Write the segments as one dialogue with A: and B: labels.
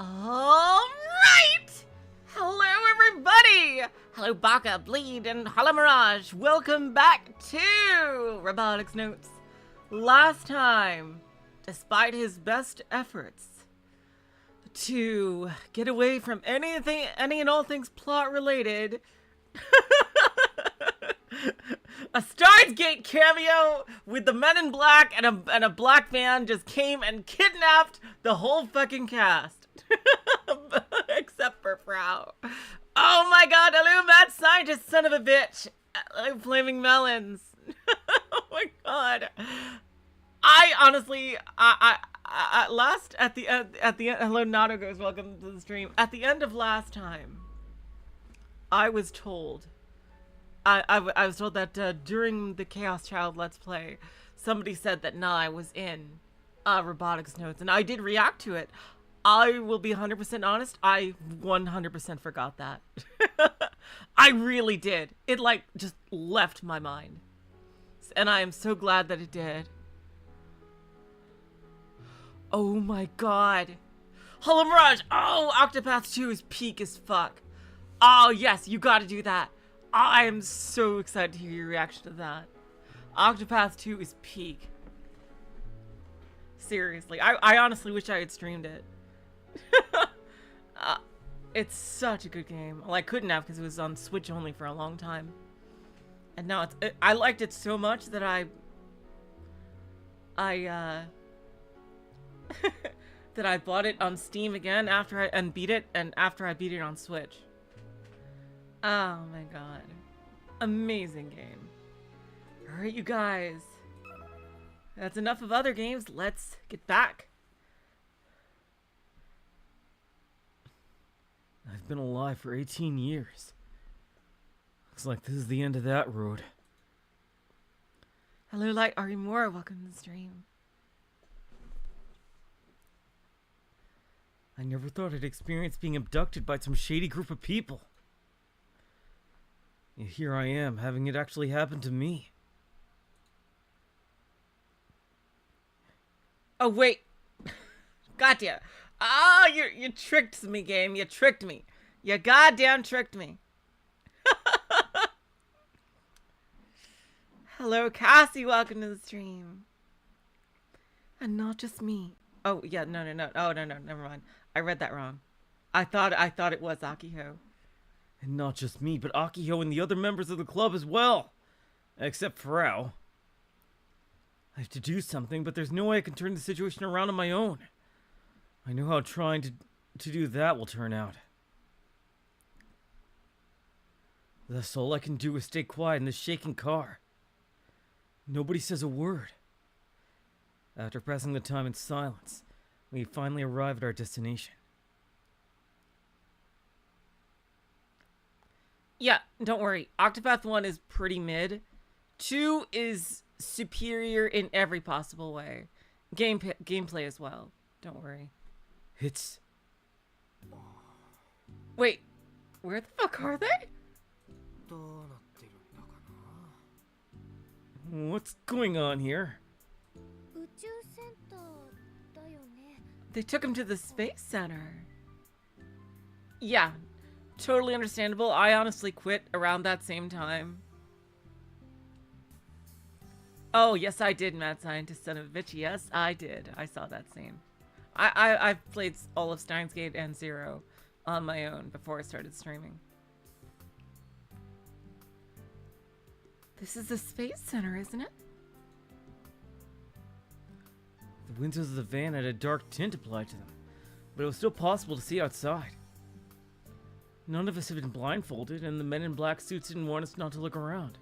A: All right! Hello, everybody! Hello, Baka, Bleed, and hello, Mirage. Welcome back to Robotics Notes. Last time, despite his best efforts to get away from any and all things plot-related, a Steins Gate cameo with the Men in Black and a black van just came and kidnapped the whole fucking cast. Except for Frau. Oh my god, hello, mad scientist, son of a bitch. Flaming melons. Oh my god. I honestly, at the end, hello, Nato goes, welcome to the stream. At the end of last time, I was told, I was told that during the Chaos Child Let's Play, somebody said that Nai was in Robotics Notes, and I did react to it. I will be 100% honest, I 100% forgot that. I really did. It, like, just left my mind. And I am so glad that it did. Oh my god. Hello, Mirage! Oh, Octopath 2 is peak as fuck. Oh, yes, you gotta do that. I am so excited to hear your reaction to that. Octopath 2 is peak. Seriously, I honestly wish I had streamed it. It's such a good game. Well, I couldn't have because it was on Switch only for a long time. And now I liked it so much that that I bought it on Steam again after I beat it on Switch. Oh my god. Amazing game. Alright, you guys. That's enough of other games. Let's get back.
B: I've been alive for 18 years. Looks like this is the end of that road.
A: Hello, Light Arimura. Welcome to the stream.
B: I never thought I'd experience being abducted by some shady group of people. Yet here I am, having it actually happen to me.
A: Oh, wait. Gotcha. Oh, you tricked me, game. You tricked me. You goddamn tricked me. Hello, Cassie. Welcome to the stream. And not just me. Oh, yeah, no. Oh, no, never mind. I read that wrong. I thought it was Akiho.
B: And not just me, but Akiho and the other members of the club as well. Except Frau. I have to do something, but there's no way I can turn the situation around on my own. I know how trying to do that will turn out. Thus, all I can do is stay quiet in this shaking car. Nobody says a word. After passing the time in silence, we finally arrive at our destination.
A: Yeah, don't worry. Octopath 1 is pretty mid. 2 is superior in every possible way. Gameplay as well. Don't worry.
B: It's...
A: Wait, where the fuck are they?
B: What's going on here?
A: They took him to the Space Center. Yeah, totally understandable. I honestly quit around that same time. Oh, yes, I did, Mad Scientist, son of a bitch. Yes, I did. I saw that scene. I've played all of Steins Gate and Zero on my own before I started streaming. This is the Space Center, isn't it?
B: The windows of the van had a dark tint applied to them, but it was still possible to see outside. None of us had been blindfolded, and the men in black suits didn't want us not to look around.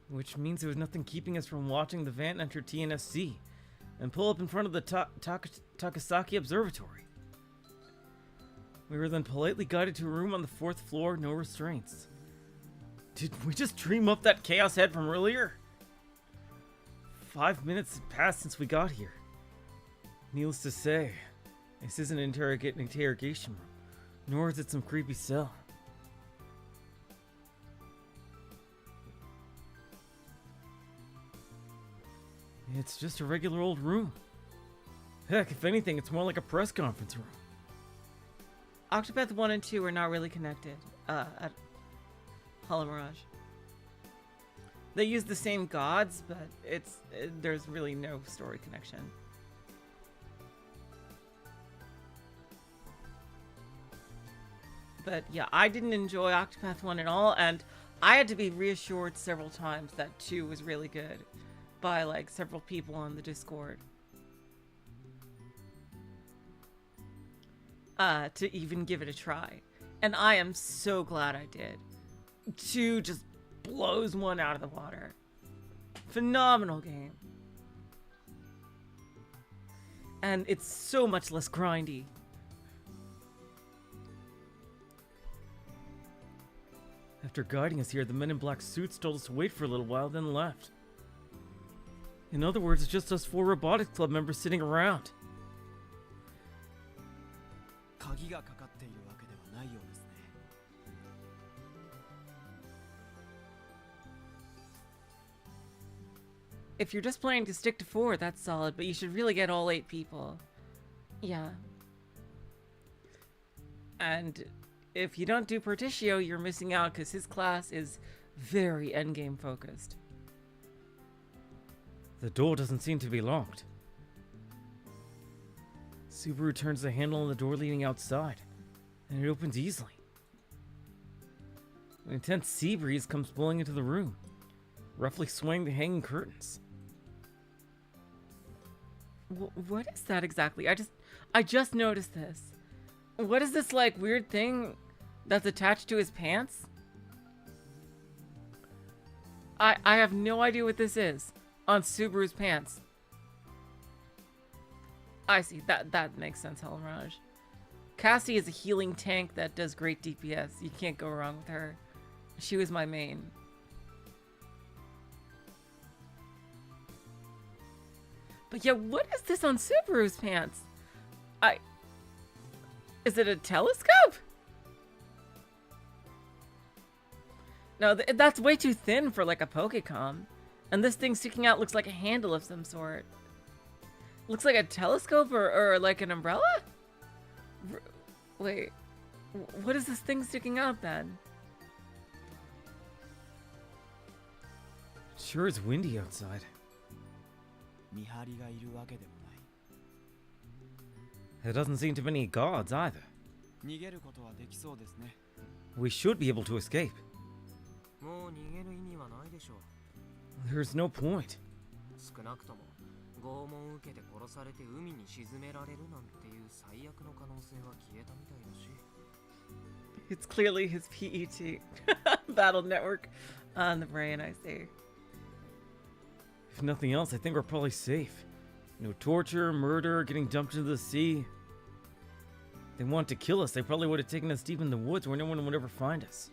B: Which means there was nothing keeping us from watching the van enter TNSC and pull up in front of the Takasaki Observatory. We were then politely guided to a room on the 4th floor, no restraints. Did we just dream up that chaos head from earlier? 5 minutes had passed since we got here. Needless to say, this isn't an interrogation room, nor is it some creepy cell. It's just a regular old room. Heck, if anything, it's more like a press conference room.
A: Octopath 1 and 2 are not really connected at Hollow Mirage. They use the same gods, but there's really no story connection. But yeah, I didn't enjoy Octopath 1 at all, and I had to be reassured several times that 2 was really good by like several people on the Discord. To even give it a try. And I am so glad I did. 2 just blows 1 out of the water. Phenomenal game. And it's so much less grindy.
B: After guiding us here, the men in black suits told us to wait for a little while, then left. In other words, it's just us 4 Robotics Club members sitting around.
A: If you're just planning to stick to 4, that's solid, but you should really get all 8 people. Yeah. And if you don't do Porticio, you're missing out because his class is very endgame focused.
B: The door doesn't seem to be locked. Subaru turns the handle on the door leading outside, and it opens easily. An intense sea breeze comes blowing into the room, roughly swaying the hanging curtains.
A: What is that exactly? I just noticed this. What is this like weird thing that's attached to his pants? I have no idea what this is on Subaru's pants. I see. That makes sense, Hollow Mirage. Cassie is a healing tank that does great DPS. You can't go wrong with her. She was my main. But yeah, what is this on Subaru's pants? Is it a telescope? No, that's way too thin for like a Pokecom. And this thing sticking out looks like a handle of some sort. Looks like a telescope or like an umbrella? Wait, what is this thing sticking out then?
B: It sure is windy outside. There doesn't seem to be any guards either. We should be able to escape. There's no point.
A: It's clearly his PET battle network on the brain, I see.
B: If nothing else, I think we're probably safe. No torture, murder, getting dumped into the sea. If they wanted to kill us, they probably would have taken us deep in the woods where no one would ever find us.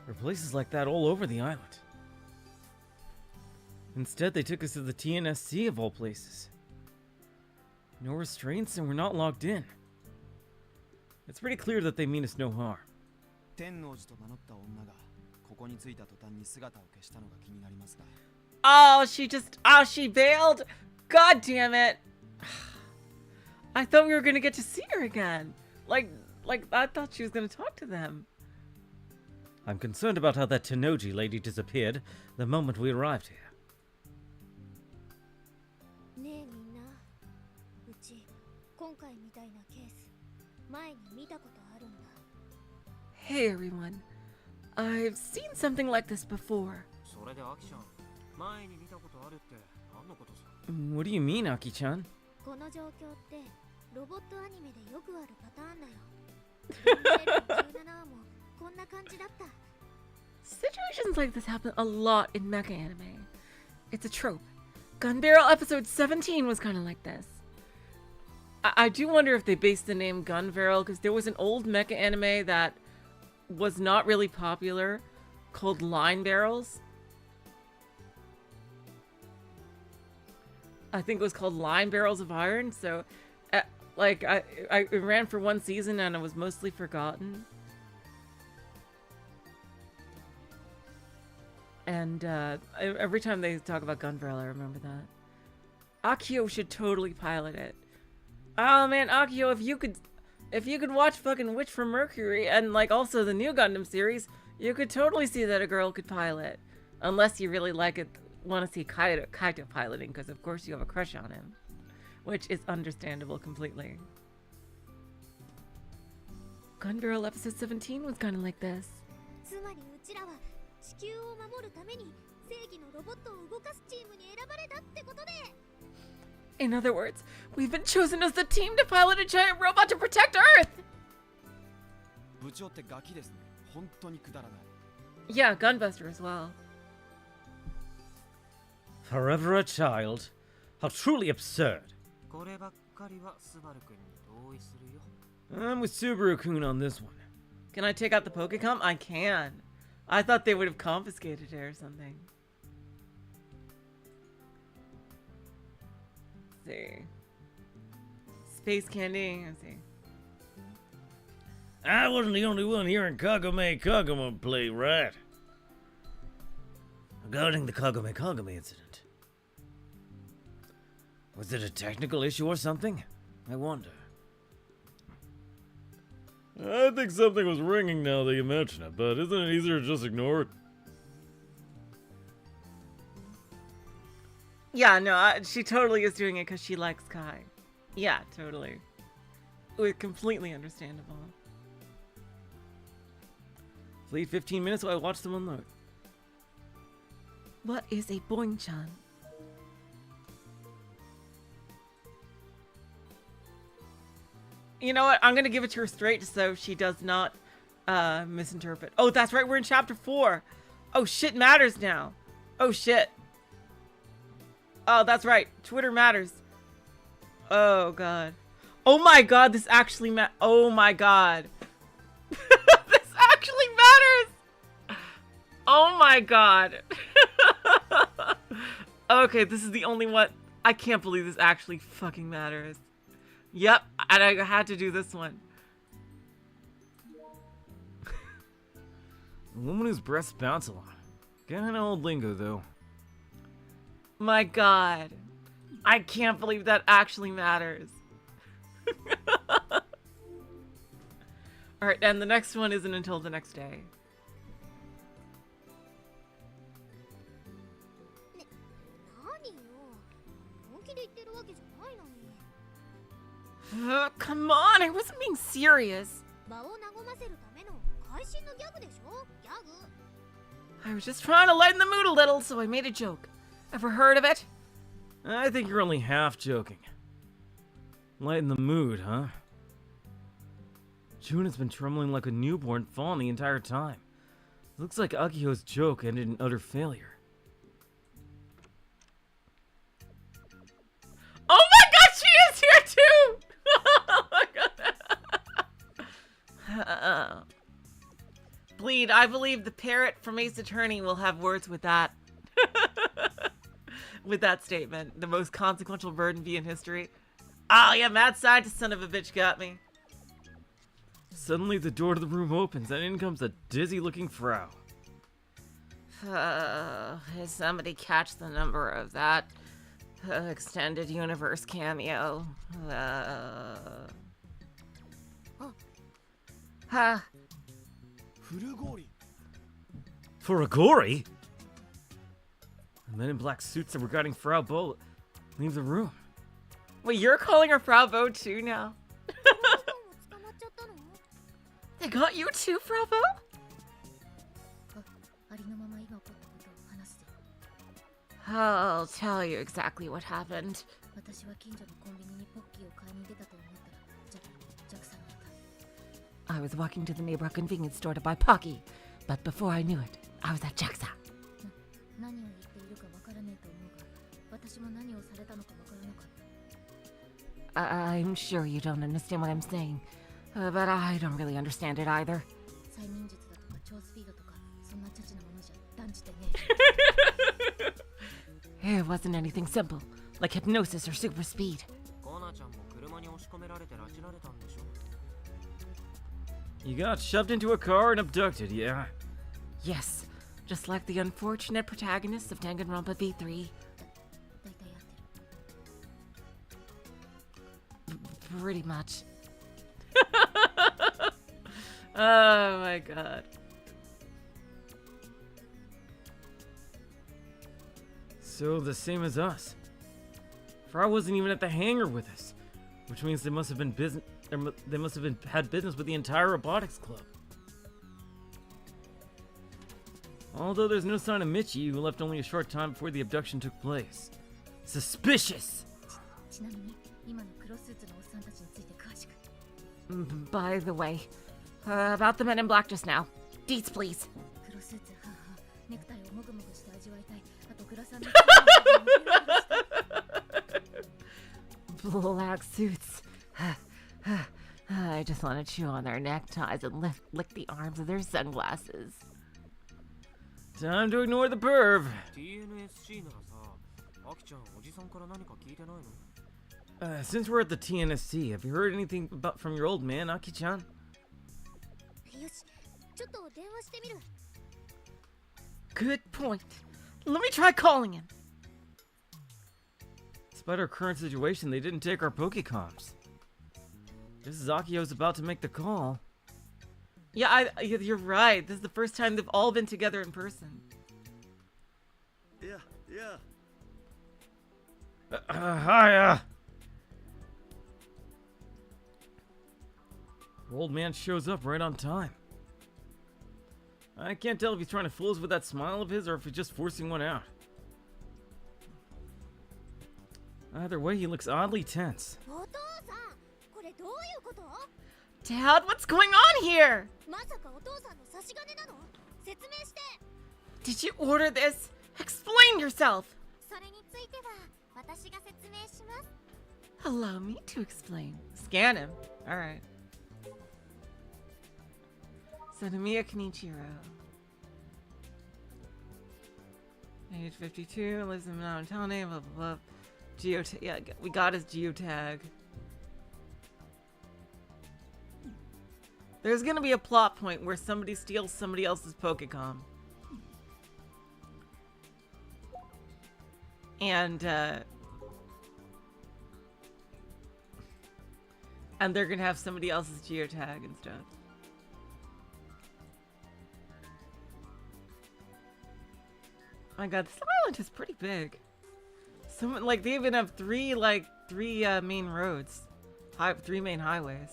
B: There are places like that all over the island. Instead, they took us to the TNSC of all places. No restraints, and we're not locked in. It's pretty clear that they mean us no harm.
A: Oh, she bailed? God damn it. I thought we were gonna get to see her again. Like, I thought she was gonna talk to them.
B: I'm concerned about how that Tennoji lady disappeared the moment we arrived here.
A: Hey everyone. I've seen something like this before.
B: What do you mean, Aki-chan?
A: Situations like this happen a lot in mecha anime. It's a trope. Gun Barrel episode 17 was kind of like this. I do wonder if they based the name Gun Barrel because there was an old mecha anime that was not really popular called Line Barrels. I think it was called Line Barrels of Iron. So, it ran for 1 season and it was mostly forgotten. And every time they talk about Gun Barrel, I remember that. Akiho should totally pilot it. Oh man, Akiho, if you could watch fucking Witch from Mercury and like also the new Gundam series, you could totally see that a girl could pilot. Unless you really want to see Kaito piloting, because of course you have a crush on him. Which is understandable completely. Gun Girl episode 17 was kind of like this. In other words, we've been chosen as the team to pilot a giant robot to protect Earth! Yeah, Gunbuster as well.
B: Forever a child? How truly absurd. I'm with Subaru-kun on this one.
A: Can I take out the Pokecom? I can. I thought they would have confiscated it or something. Let's see. Space Candy. Let's see.
B: I wasn't the only one hearing Kagome play right. Regarding the Kagome incident. Was it a technical issue or something? I wonder. I think something was ringing now that you mention it, but isn't it easier to just ignore it?
A: Yeah, no, she totally is doing it because she likes Kai. Yeah, totally. Completely understandable.
B: Leave 15 minutes while I watch them unload.
A: What is a Boing-chan? You know what? I'm gonna give it to her straight so she does not misinterpret. Oh, that's right. We're in chapter 4. Oh, shit matters now. Oh, shit. Oh, that's right. Twitter matters. Oh, God. Oh, my God. This actually oh, my God. This actually matters. Oh, my God. Okay, this is the only one. I can't believe this actually fucking matters. Yep, and I had to do this one.
B: A woman whose breasts bounce a lot. Kinda old lingo, though.
A: My God. I can't believe that actually matters. Alright, and the next one isn't until the next day. Come on, I wasn't being serious. I was just trying to lighten the mood a little, so I made a joke. Ever heard of it?
B: I think you're only half joking. Lighten the mood, huh? June has been trembling like a newborn fawn the entire time. Looks like Akiho's joke ended in utter failure.
A: Oh my God, she is here too! Oh my God. Bleed, I believe the parrot from Ace Attorney will have words with that. With that statement. The most consequential bird in V in history. Oh yeah, mad scientist son of a bitch got me.
B: Suddenly the door to the room opens and in comes a dizzy-looking Frau.
A: Has somebody catch the number of that extended universe cameo?
B: Furigori? The men in black suits that were guarding Frau Bo leave the room.
A: Wait, you're calling her Frau Bo too now? They got you too, Frau Bo? I'll tell you exactly what happened. I was walking to the neighborhood convenience store to buy Pocky, but before I knew it, I was at JAXA. I'm sure you don't understand what I'm saying, but I don't really understand it either. It wasn't anything simple, like hypnosis or super speed.
B: You got shoved into a car and abducted, yeah?
A: Yes, just like the unfortunate protagonists of Danganronpa V3. Pretty much. Oh my god.
B: So the same as us. Frau wasn't even at the hangar with us, which means they must have been had business with the entire robotics club. Although there's no sign of Michi, who left only a short time before the abduction took place. Suspicious!
A: By the way, about the men in black just now. Deets, please. Black suits. I just want to chew on their neckties and lick the arms of their sunglasses.
B: Time to ignore the perv. Since we're at the TNSC, have you heard anything from your old man, Aki-chan?
A: Good point. Let me try calling him.
B: Despite our current situation, they didn't take our Pokecoms. This is Akiho's about to make the call.
A: Yeah, you're right. This is the first time they've all been together in person.
C: Yeah.
B: Hi, Old man shows up right on time. I can't tell if he's trying to fool us with that smile of his or if he's just forcing one out. Either way, he looks oddly tense.
A: Dad, what's going on here? Did you order this? Explain yourself. Allow me to explain. Scan him. Alright. Sanemiya Kenichiro. Age 52, lives in Mountain, blah blah blah. Geotag. Yeah, we got his geotag. There's gonna be a plot point where somebody steals somebody else's Pokecom. And they're gonna have somebody else's geotag and stuff. My god, this island is pretty big. Some, like, they even have three main roads. Three main highways.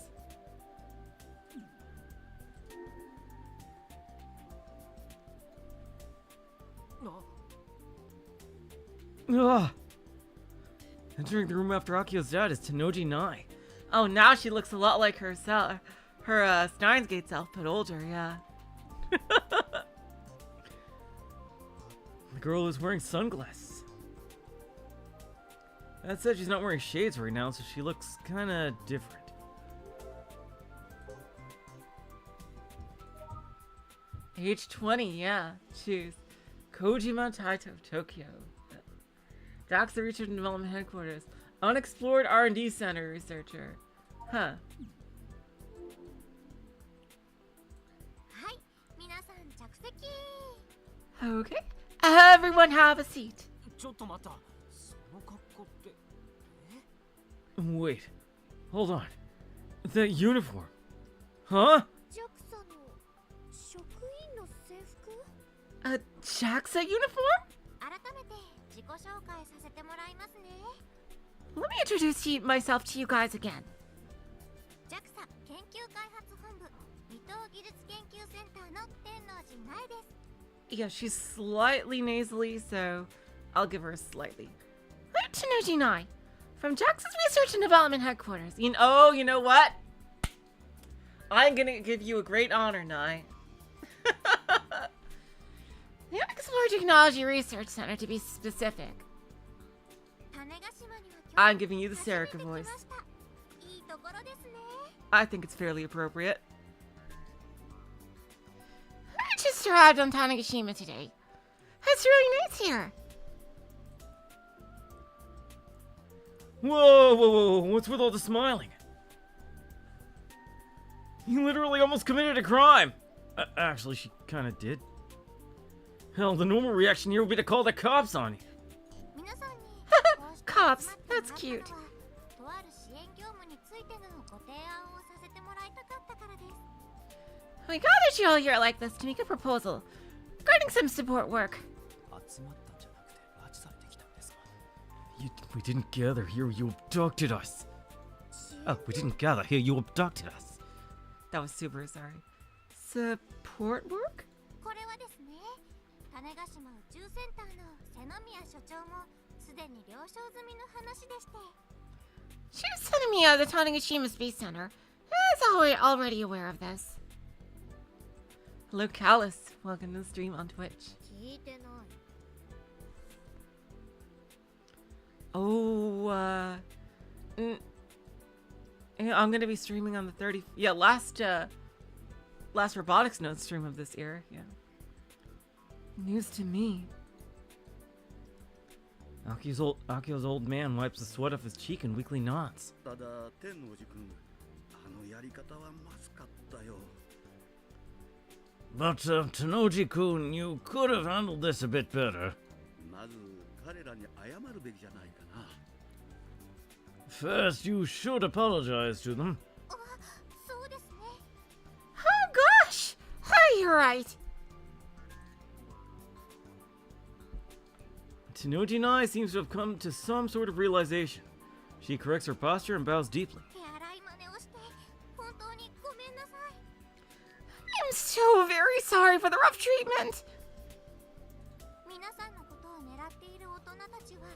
B: Ugh. Entering the room after Akiho's dad is Tenoji Nai.
A: Oh, now she looks a lot like her Steins Gate self, but older, yeah.
B: The girl is wearing sunglasses. That said, she's not wearing shades right now, so she looks kinda different.
A: Age 20, yeah. Choose. Kojima Taito, Tokyo. JAXA Research and Development Headquarters. Unexplored R&D Center researcher. Huh. Okay. Everyone have a seat.
B: Wait. Hold on. That uniform. Huh?
A: A JAXA uniform? Let me introduce myself to you guys again. Yeah, she's slightly nasally, so I'll give her a slightly. I'm Tenoji Nai, from JAXA's Research and Development Headquarters. You know what? I'm gonna give you a great honor, Nai. The Unexplored Technology Research Center, to be specific. I'm giving you the Serica voice. I think it's fairly appropriate. I just arrived on Tanegashima today. It's really nice here.
B: Whoa, what's with all the smiling? You literally almost committed a crime. Actually, she kinda did. Hell, the normal reaction here would be to call the cops on you.
A: Cops, that's cute.
D: ある支援業務についてのご提案をさせてもらいたかったからです。
A: We gathered you all here like this to make a proposal regarding some support work.
C: 集まったんじゃなくて拉致されてきたんですか。
B: We didn't gather here, you abducted us. Oh, we didn't gather here, you abducted us.
A: That was super sorry. Support work?
D: これはですね、種子島宇宙センターの瀬宮所長もすでに了承済みの話でして。
A: She was telling me the Tanegashima Space Center is already aware of this. Hello, Callus. Welcome to the stream on Twitch.
D: 聞いてない。
A: Oh, yeah, I'm gonna be streaming on the 30th. Yeah, last Robotics Note stream of this era. Yeah. News to me.
B: Akiho's old man wipes the sweat off his cheek in weekly nods.
C: ただ天王寺君、あのやり方はまずかったよ。
B: But, Tenoji-kun, you could have handled this a bit better.
C: まず彼らに謝るべきじゃないかな。
B: First, you should apologize to them.
D: あ、そうですね。
A: Oh gosh! Hey, you're right.
B: Tenojinai seems to have come to some sort of realization. She corrects her posture and bows deeply.
D: 手荒い真似をして本当にごめんなさい。
A: I'm so very sorry for the rough treatment.
D: 皆さんのことを狙っている大人たちは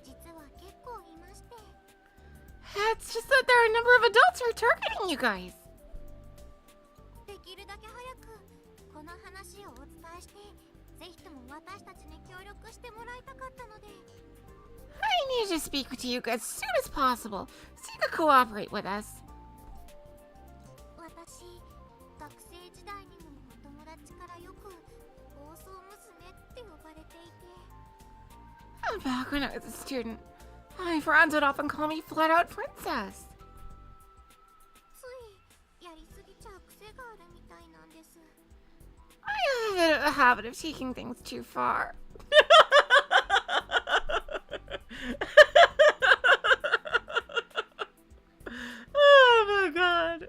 D: 実は結構いまして。
A: It's just that there are a number of adults who are targeting you guys.
D: できるだけ早くこの話をお伝えして、ぜひとも私たちに協力してもらいたかったので。
A: I need to speak to you as soon as possible so you can cooperate with us.
D: 私、学生時代にもお友達からよく暴走娘って呼ばれていて。
A: Back when I was a student, my friends would often call me flat out princess.
D: ついやりすぎちゃう癖があるみたいなんです。
A: I have a habit of taking things too far. Oh my god.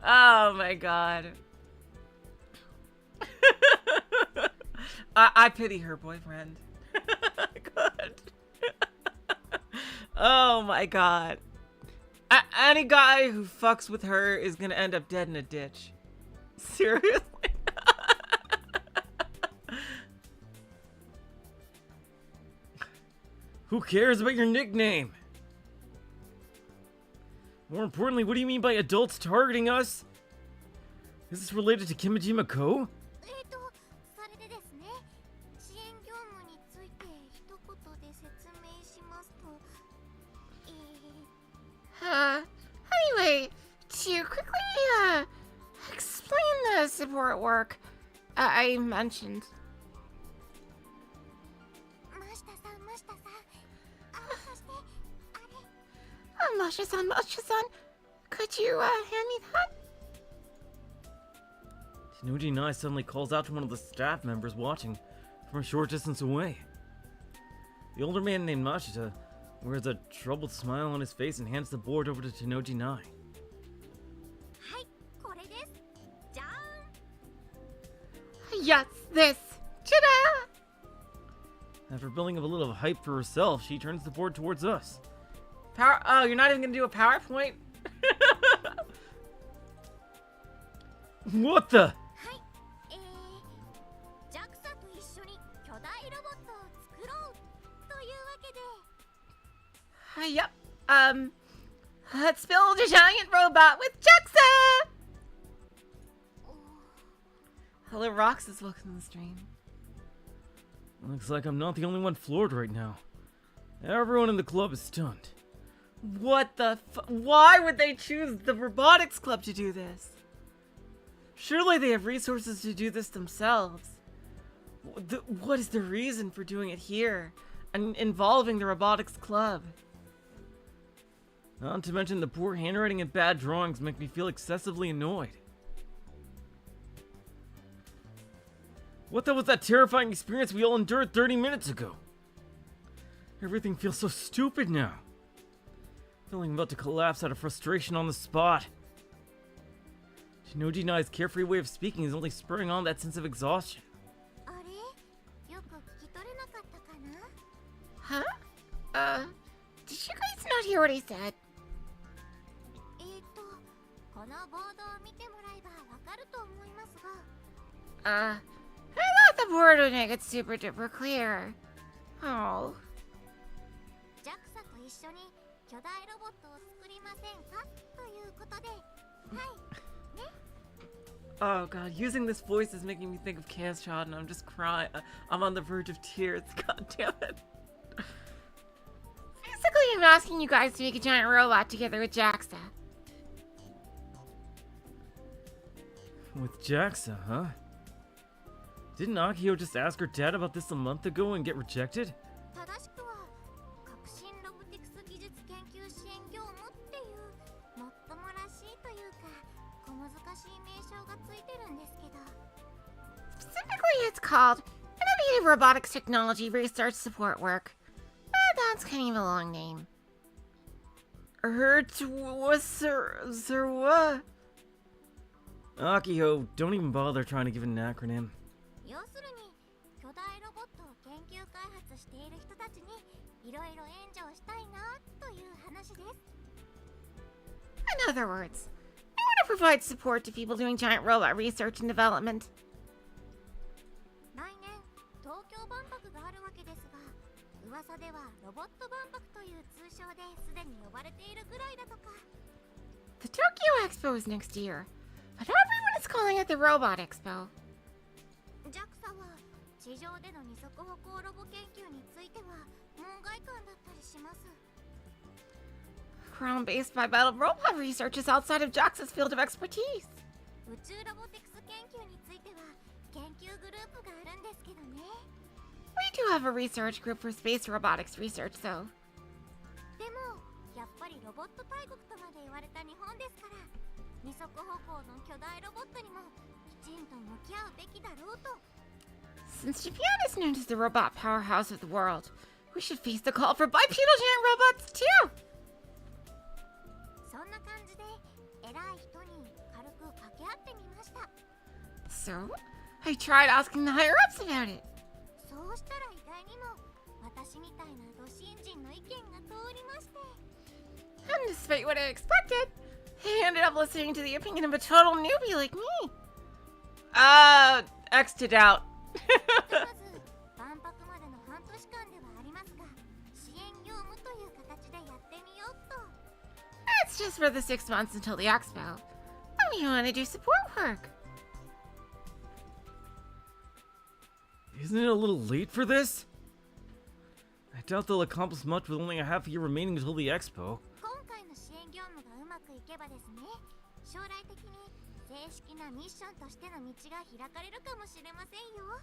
A: Oh my god. I pity her boyfriend. God. Oh my god. Any guy who fucks with her is gonna end up dead in a ditch. Seriously?
B: Who cares about your nickname? More importantly, what do you mean by adults targeting us? Is this related to Kimijima Ko?
D: それでですね、支援業務について一言で説明しますと、
A: Anyway, to quickly, explain the support work I mentioned.
D: マシタさん、マシタさん。そして、あれ。
A: Masha-san, Masha-san, could you, hand me that?
B: Tenojinai suddenly calls out to one of the staff members watching from a short distance away. The older man named Mashita wears a troubled smile on his face and hands the board over to Tenojinai.
D: はい、これです。じゃーん。
A: Yes, this. Ta-da!
B: After building up a little hype for herself, she turns the board towards us.
A: Oh, you're not even gonna do a PowerPoint?
B: What the?
D: はい、JAXA と一緒に巨大ロボットを作ろうというわけで。
A: Yep. Let's build a giant robot with JAXA! Hello, Roxas. Welcome to the stream.
B: Looks like I'm not the only one floored right now. Everyone in the club is stunned.
A: What the Why would they choose the Robotics Club to do this? Surely they have resources to do this themselves. What is the reason for doing it here and involving the Robotics Club?
B: Not to mention the poor handwriting and bad drawings make me feel excessively annoyed. What the was that terrifying experience we all endured 30 minutes ago? Everything feels so stupid now. Feeling about to collapse out of frustration on the spot. Shinoji Nai's carefree way of speaking is only spurring on that sense of exhaustion.
D: あれよく聞き取れなかったかな
E: Huh? Did you guys not hear what he said?
D: このボードを見てもらえばわかると思いますが
E: I thought the board would make it super duper clear. Oh.
D: JAXA と一緒に巨大ロボットを作りませんかということではいね
A: Oh god, using this voice is making me think of Kazchad and I'm just crying. I'm on the verge of tears. God damn it.
E: Basically, I'm asking you guys to make a giant robot together with JAXA.
B: With JAXA, huh? Didn't Akiho just ask her dad about this a month ago and get rejected?
D: 正しくは革新ロボティクス技術研究支援業務っていうもっともらしいというか小難しい名称がついてるんですけど
E: Specifically, it's called Innovative Robotics Technology Research Support Work. That's kind of a long name.
A: Sir what?
B: Akiho, don't even bother trying to give it an acronym.
D: 要するに巨大ロボットを研究開発している人たちにいろいろ援助をしたいなという話です
E: In other words, I want to provide support to people doing giant robot research and development.
D: 来年東京万博があるわけですが噂ではロボット万博という通称ですでに呼ばれているぐらいだとか
E: The Tokyo Expo is next year, but everyone is calling it the Robot Expo.
D: JAXA は地上での二足歩行ロボ研究については門外漢だったりします
E: Ground-based bipedal robot research is outside of JAXA's field of expertise.
D: 宇宙ロボティクス研究については研究グループがあるんですけどね
E: We do have a research group for space robotics research, though.
D: でもやっぱりロボット大国とまで言われた日本ですから二足歩行の巨大ロボットにもきちんと向き合うべきだろうと
E: Since Japan is known as the robot powerhouse of the world, we should face the call for bipedal giant robots, too!
D: そんな感じで偉い人に軽く掛け合ってみました
E: So, I tried asking the higher-ups about it.
D: そうしたら意外にも私みたいなド新人の意見が通りまして
E: And despite what I expected, I ended up listening to the opinion of a total newbie like me.
A: X'd out.
D: まず万博までの半年間ではありますが支援業務という形でやってみようと
E: It's just for the 6 months until the expo. And we want to do support work.
B: Isn't it a little late for this? I doubt they'll accomplish much with only a half a year remaining until the expo.
D: 今回の支援業務がうまくいけばですね将来的に正式なミッションとしての道が開かれるかもしれませんよ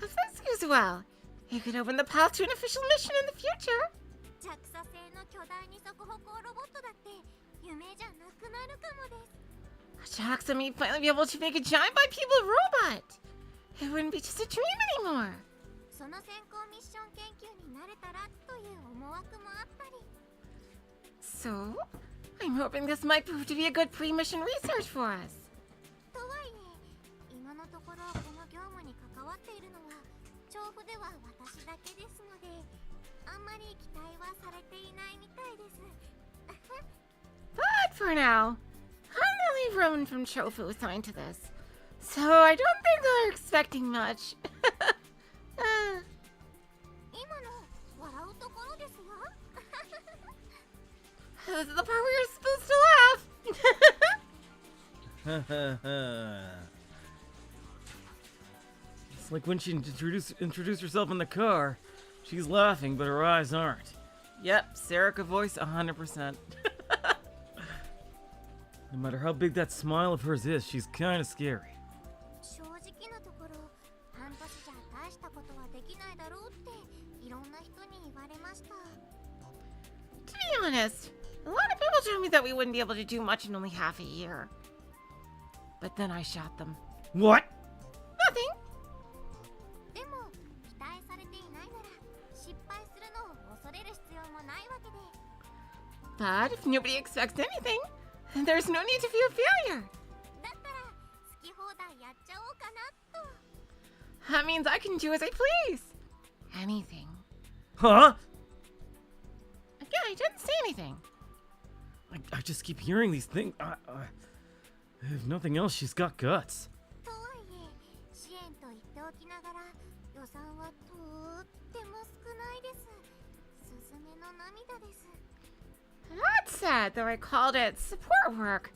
E: If this goes well, it could open the path to an official mission in the future.
D: JAXA 製の巨大二足歩行ロボットだって夢じゃなくなるかもです
E: JAXA may finally be able to make a giant bipedal robot. It wouldn't be just a dream anymore.
D: その先行ミッション研究になれたらという思惑もあったり
E: So, I'm hoping this might prove to be a good pre-mission research for us.
D: とはいえ今のところこの業務に関わっているのは調布では私だけですのであんまり期待はされていないみたいです
E: But for now, I'm the only Roman from Chofu assigned to this. So I don't think they're expecting much.
D: 今の笑うところですよ
E: This is the part where you're supposed to laugh.
B: It's like when she introduced herself in the car. She's laughing, but her eyes aren't.
A: Yep, Serica voice 100%.
B: No matter how big that smile of hers is, she's kind of scary.
D: 正直なところ半年じゃ大したことはできないだろうっていろんな人に言われました
E: To be honest, a lot of people told me that we wouldn't be able to do much in only half a year. But then I shot them.
B: What?
E: Nothing.
D: でも期待されていないなら失敗するのを
E: But if nobody expects anything, then there's no need to fear failure.
D: だったら好き放題やっちゃおうかなと。
E: That means I can do as I please. Anything.
B: Huh?
E: Again, I didn't say anything.
B: I just keep hearing these things. If nothing else, she's got guts.
D: とはいえ、支援と言っておきながら予算はとっても少ないです。すずめの涙です。
E: That's sad, though I called it support work.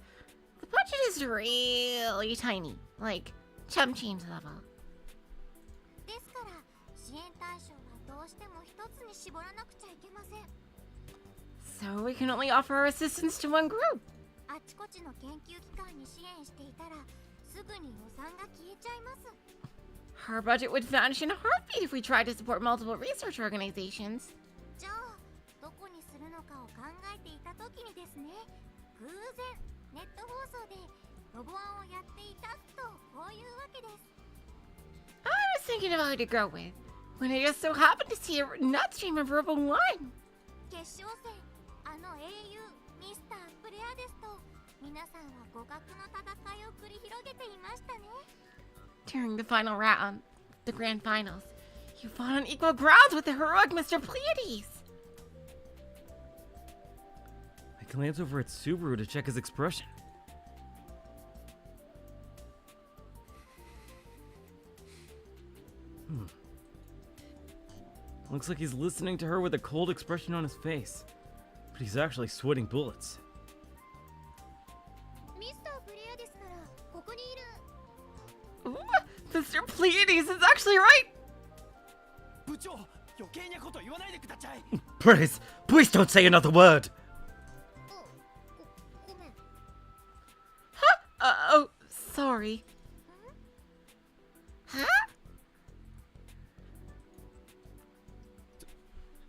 E: The budget is really tiny, like chump change level.
D: ですから支援対象はどうしても一つに絞らなくちゃいけません。
E: So we can only offer our assistance to one group.
D: あちこちの研究機関に支援していたらすぐに予算が消えちゃいます。
E: Our budget would vanish in a heartbeat if we tried to support multiple research organizations.
D: じゃあどこにするのかを考えていた時にですね、偶然ネット放送でロボアンをやっていたとこういうわけです。
E: I was thinking about who to go with, when I just so happened to see a nut stream of Robo 1.
D: 決勝戦、あの英雄ミスタープレアですと皆さんは互角の戦いを繰り広げていましたね。
E: During the final round, the grand finals, you fought on equal grounds with the heroic Mr. Pleiades.
B: I glance over at Subaru to check his expression. Looks like he's listening to her with a cold expression on his face. But he's actually sweating bullets.
D: ミスタープレアですならここにいる。
E: Ooh, Mr. Pleiades is actually right.
F: 部長、余計なこと言わないでください。
B: Please don't say another word!
D: ごめん。
E: Oh, sorry. Huh?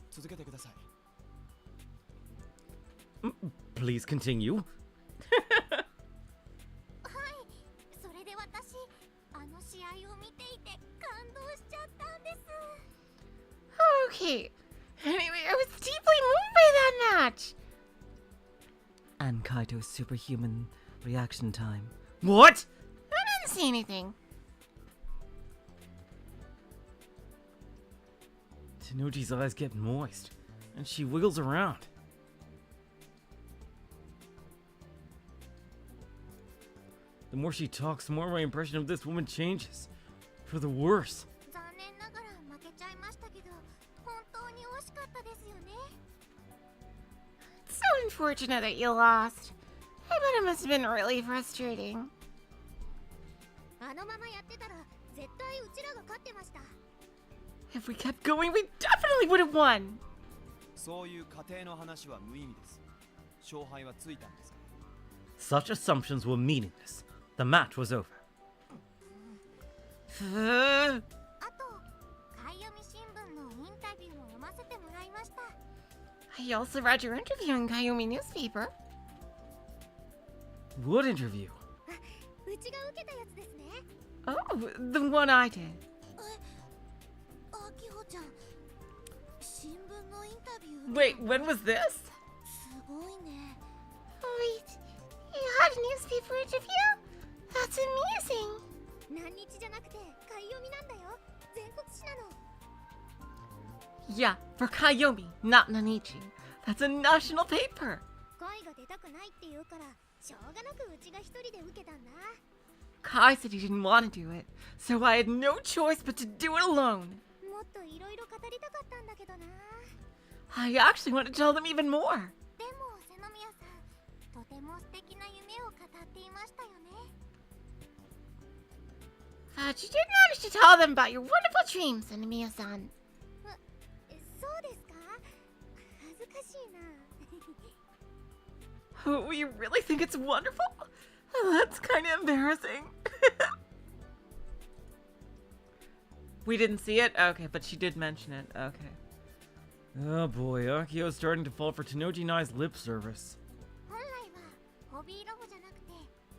F: 続けてください。
B: Please continue.
D: はい、それで私あの試合を見ていて感動しちゃったんです。
E: Okay. Anyway, I was deeply moved by that match.
A: And Kaito's superhuman reaction time.
B: What?
E: I didn't say anything.
B: Tenoji's eyes get moist, and she wiggles around. The more she talks, the more my impression of this woman changes. For the worse.
D: 残念ながら負けちゃいましたけど本当に惜しかったですよね。
E: It's so unfortunate that you lost. I bet it must have been really frustrating.
D: あのままやってたら絶対うちらが勝ってました。
E: If we kept going, we definitely would have won.
F: そういう過程の話は無意味です。勝敗はついたんです。
B: Such assumptions were meaningless. The match was over.
D: あと、買い読み新聞のインタビューも読ませてもらいました。
E: I also read your interview in Kayomi newspaper.
B: What interview?
D: うちが受けたやつですね。
E: Oh, the one I did.
D: あきほちゃん、新聞のインタビュー。
E: Wait, when was this?
D: すごいね。
E: Wait, you had a newspaper interview? That's amazing.
D: 何日じゃなくて買い読みなんだよ。全国紙なの。
E: Yeah, for Kayomi, not Nanichi. That's a national paper.
D: 声が出たくないって言うからしょうがなくうちが一人で受けたんだ。
E: Kai said he didn't want to do it, so I had no choice but to do it alone.
D: もっといろいろ語りたかったんだけどな。
E: I actually want to tell them even more.
D: でも瀬宮さん、とても素敵な夢を語っていましたよね。
E: But you did manage to tell them about your wonderful dreams, Anemiya-san.
D: そうですか？恥ずかしいな。
E: Oh, you really think it's wonderful? That's kind of embarrassing. We didn't see it? Okay, but she did mention it. Okay.
B: Oh boy, Akiho's starting to fall for Tenoji Nai's lip service.
D: 本来はホビーロボじゃなくて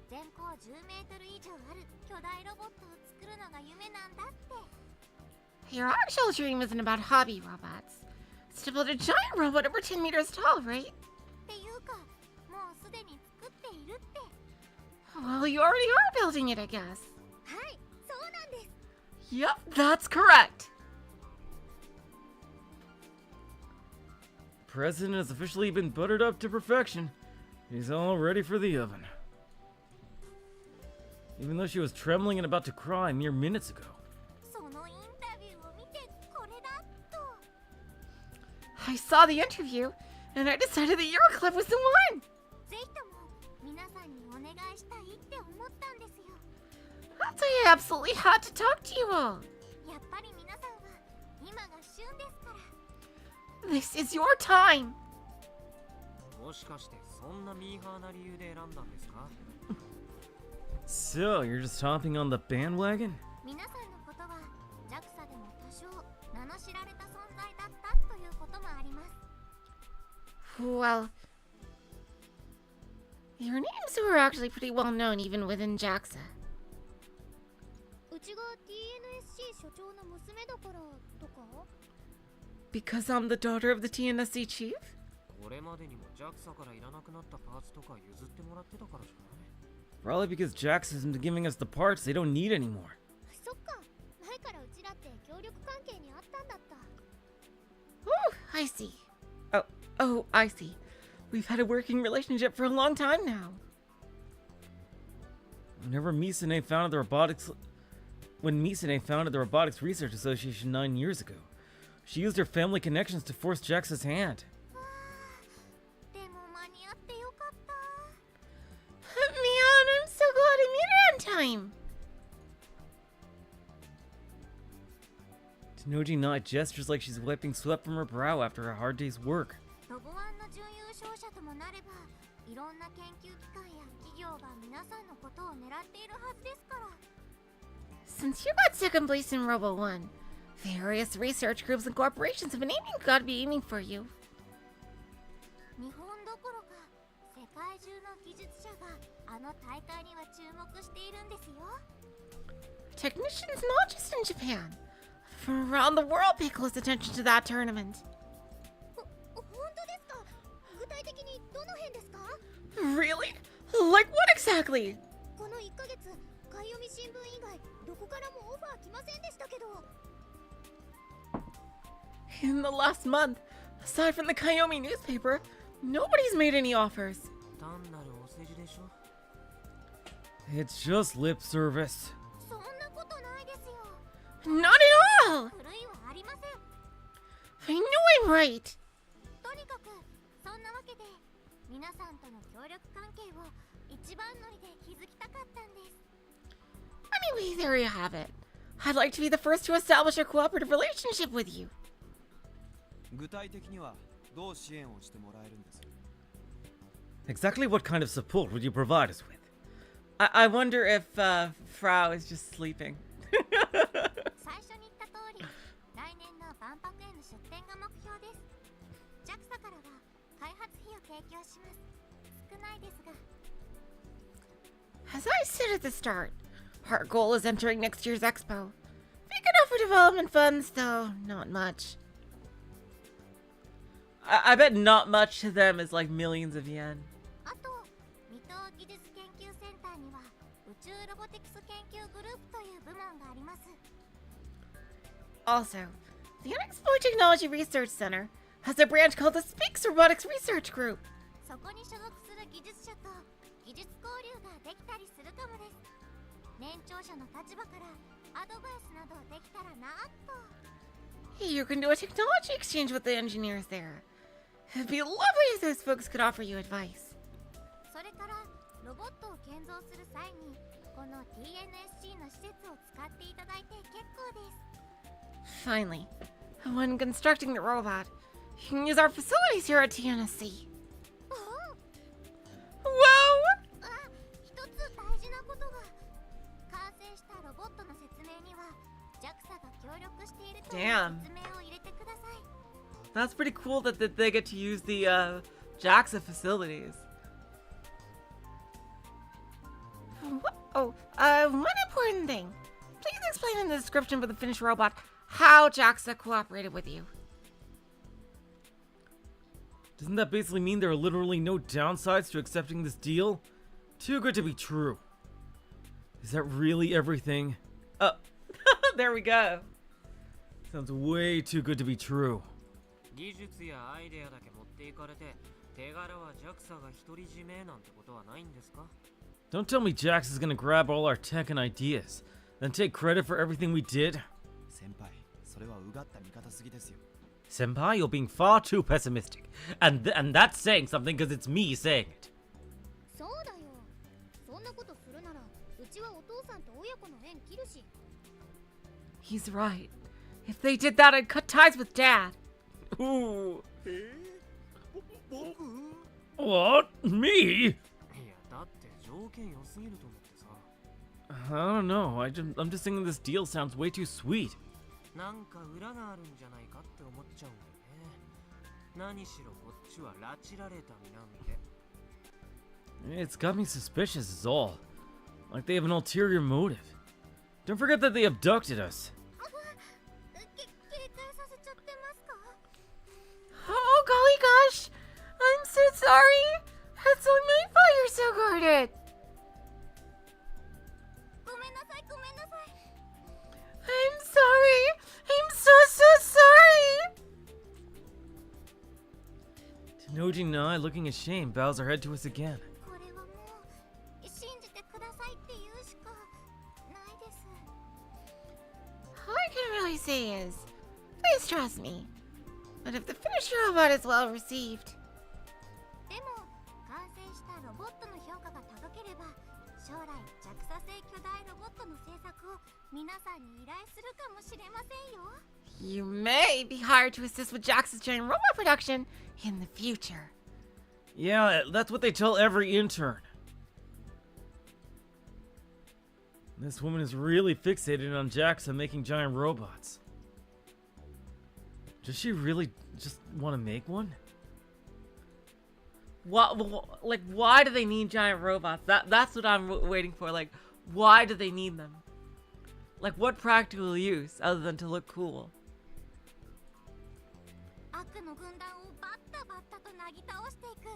D: 全高10メートル以上ある巨大ロボットを作るのが夢なんだって。
E: Your actual dream isn't about hobby robots. It's to build a giant robot over 10 meters tall, right?
D: っていうすでに作っているって。
E: Well, you already are building it, I guess.
D: はい、そうなんです。
E: Yep, that's correct.
B: President has officially been buttered up to perfection. He's all ready for the oven. Even though she was trembling and about to cry mere minutes ago.
D: そのインタビューを見てこれだと。
E: I saw the interview, and I decided that your clip was the one.
D: ぜひとも皆さんにお願いしたいって思ったんですよ。
E: That's why I absolutely had to talk to you all.
D: やっぱり皆さんは今が旬ですから。
E: This is your time.
F: もしかしてそんなミーハーな理由で選んだんですか？
B: So, you're just hopping on the bandwagon?
D: 皆さんのことは JAXA でも多少名の知られた存在だったということもあります。
E: Well, your names were actually pretty well known even within JAXA.
D: うちが TNSC 所長の娘だからとか？
E: Because I'm the daughter of the TNSC chief?
F: これまでにも JAXA からいらなくなったパーツとか譲ってもらってたからじゃない？
B: Probably because JAXA isn't giving us the parts they don't need anymore.
D: そっか、前からうちだって協力関係にあったんだった。
E: Oh, I see. Oh, I see. We've had a working relationship for a long time now.
B: When Misune founded the Robotics Research Association 9 years ago, she used her family connections to force JAXA's hand.
D: でも間に合ってよかった。
E: Man, I'm so glad I made it on time.
B: Tenoji Nai gestures like she's wiping sweat from her brow after a hard day's work.
D: ロボワンの準優勝者ともなれば、いろんな研究機関や企業が皆さんのことを狙っているはずですから。
E: Since you got second place in Robo 1, various research groups and corporations have been got to be aiming for you.
D: 日本どころか世界中の技術者があの大会には注目しているんですよ。
E: Technicians not just in Japan. From around the world pay close attention to that tournament.
D: 本当ですか？具体的にどの辺ですか？
E: Really? Like what exactly?
D: この1ヶ月、買い読み新聞以外どこからもオファー来ませんでしたけど。
E: In the last month, aside from the Kayomi newspaper, nobody's made any offers.
F: 単なるお世辞でしょ。
B: It's just lip service.
D: そんなことないですよ。
E: Not at all!
D: 古いはありません。
E: I know I'm right.
D: とにかくそんなわけで皆さんとの協力関係を一番乗りで築きたかったんです。
E: Anyway, there you have it. I'd like to be the first to establish a cooperative relationship with you.
F: 具体的にはどう支援をしてもらえるんです？
B: Exactly what kind of support would you provide us with?
A: I wonder if Frau is just sleeping.
D: 最初に言った通り、来年の万博への出展が目標です。JAXA からは開発費を提供します。少ないですが。
E: As I said at the start, our goal is entering next year's expo. We can offer development funds, though not much.
A: I bet not much to them is like millions of yen.
D: あと、水戸技術研究センターには宇宙ロボティクス研究グループという部門があります。
E: Also, the Unexplored Technology Research Center has a branch called the Speaks Robotics Research Group.
D: そこに所属する技術者と技術交流ができたりするかもです。年長者の立場からアドバイスなどできたらなぁと。
E: You can do a technology exchange with the engineers there. It'd be lovely if those folks could offer you advice.
D: それからロボットを建造する際にこの TNSC の施設を使っていただいて結構です。
E: Finally, when constructing the robot, you can use our facilities here at TNSC.
D: おお
E: Whoa!
D: あ、一つ大事なことが。完成したロボットの説明には JAXA が協力しているという
A: Damn.
D: 説明を入れてください。
A: That's pretty cool that they get to use the JAXA facilities.
E: One important thing. Please explain in the description of the finished robot how JAXA cooperated with you.
B: Doesn't that basically mean there are literally no downsides to accepting this deal? Too good to be true. Is that really everything?
A: Oh, there we go.
B: Sounds way too good to be true.
G: 技術やアイデアだけ持っていかれて手柄は JAXA が独り占めなんてことはないんですか？
B: Don't tell me JAXA is gonna grab all our tech and ideas, then take credit for everything we did.
F: 先輩、それはうがった見方すぎですよ。
B: Senpai, you're being far too pessimistic. And that's saying something because it's me saying it.
D: そうだよ。そんなことするならうちはお父さんと親子の縁切るし。
A: He's right. If they did that, I'd cut ties with Dad. Ooh.
C: 僕
B: What? Me?
G: いやだって条件良すぎると思ってさ。
B: I don't know. I'm just thinking this deal sounds way too sweet.
G: なんか裏があるんじゃないかって思っちゃうんだよね。何しろこっちは拉致られた身なんで。
B: It's got me suspicious is all. Like they have an ulterior motive. Don't forget that they abducted us.
D: 警戒させちゃってますか？
E: Oh, golly gosh! I'm so sorry! That's on my fault you're so guarded!
D: ごめんなさい、ごめんなさい。
E: I'm sorry! I'm so sorry!
B: Tenoji and I, looking ashamed, bows her head to us again.
D: これはもう信じてくださいって言うしかないです。
E: All I can really say is, please trust me. But if the finished robot is well received,
D: でも完成したロボットの評価が高ければ将来 JAXA 製巨大ロボットの製作を皆さんに依頼するかもしれませんよ。
E: you may be hired to assist with JAXA's giant robot production in the future.
B: Yeah, that's what they tell every intern. This woman is really fixated on JAXA making giant robots. Does she really just want to make one?
A: What? Like, why do they need giant robots? That's what I'm waiting for. Like, why do they need them? Like, what practical use other than to look cool?
D: 悪の軍団をバッタバッタとなぎ倒していく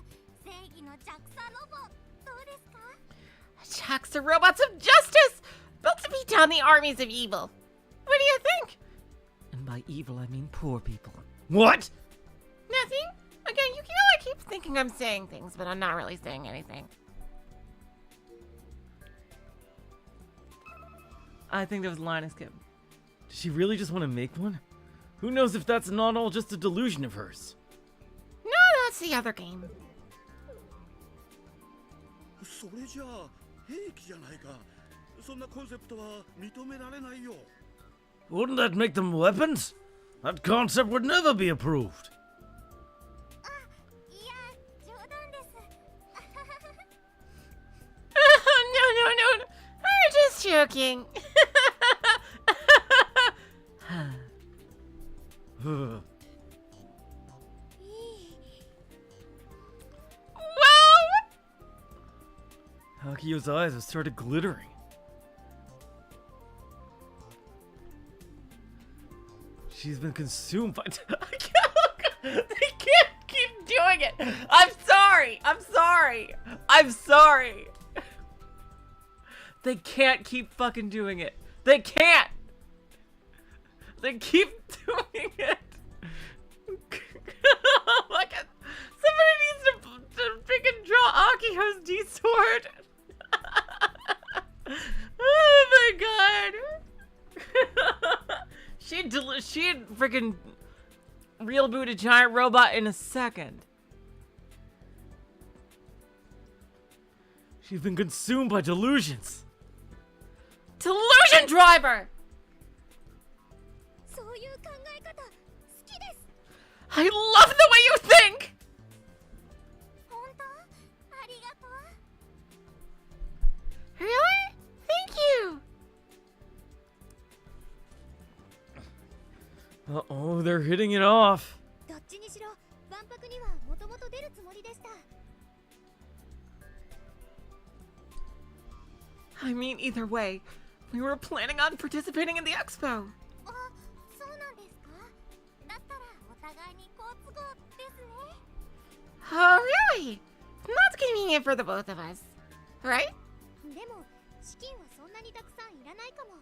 D: 正義の JAXA ロボどうですか？
E: JAXA robots of justice! Built to beat down the armies of evil. What do you think?
A: And by evil, I mean poor people.
B: What?
E: Nothing? Again, you know I keep thinking I'm saying things, but I'm not really saying anything.
A: I think there was a line I skipped.
B: Does she really just want to make one? Who knows if that's not all just a delusion of hers?
E: No, that's the other game.
C: それじゃあ兵器じゃないか。そんなコンセプトは認められないよ。
B: Wouldn't that make them weapons? That concept would never be approved.
D: いや冗談です。
E: No. I'm just joking. Well,
B: Akiho's eyes have started glittering. She's been consumed by...
A: They can't keep doing it. I'm sorry. They can't keep fucking doing it. They can't. They keep doing it. Look at, somebody needs to freaking draw Akiho's D-sword. Oh my god. She'd freaking real boot a giant robot in a second.
B: She's been consumed by delusions.
A: Delusion driver!
D: そういう考え方好きです。
A: I love the way you think!
D: 本当？ありがとう。
E: really? Thank you.
B: Uh-oh, they're hitting it off.
D: どっちにしろ万博にはもともと出るつもりでした。
A: I mean, either way, we were planning on participating in the expo.
D: あ、そうなんですか？だったらお互いに好都合ですね。
E: Oh, really? That's convenient for the both of us. Right?
D: でも資金はそんなにたくさんいらないかも。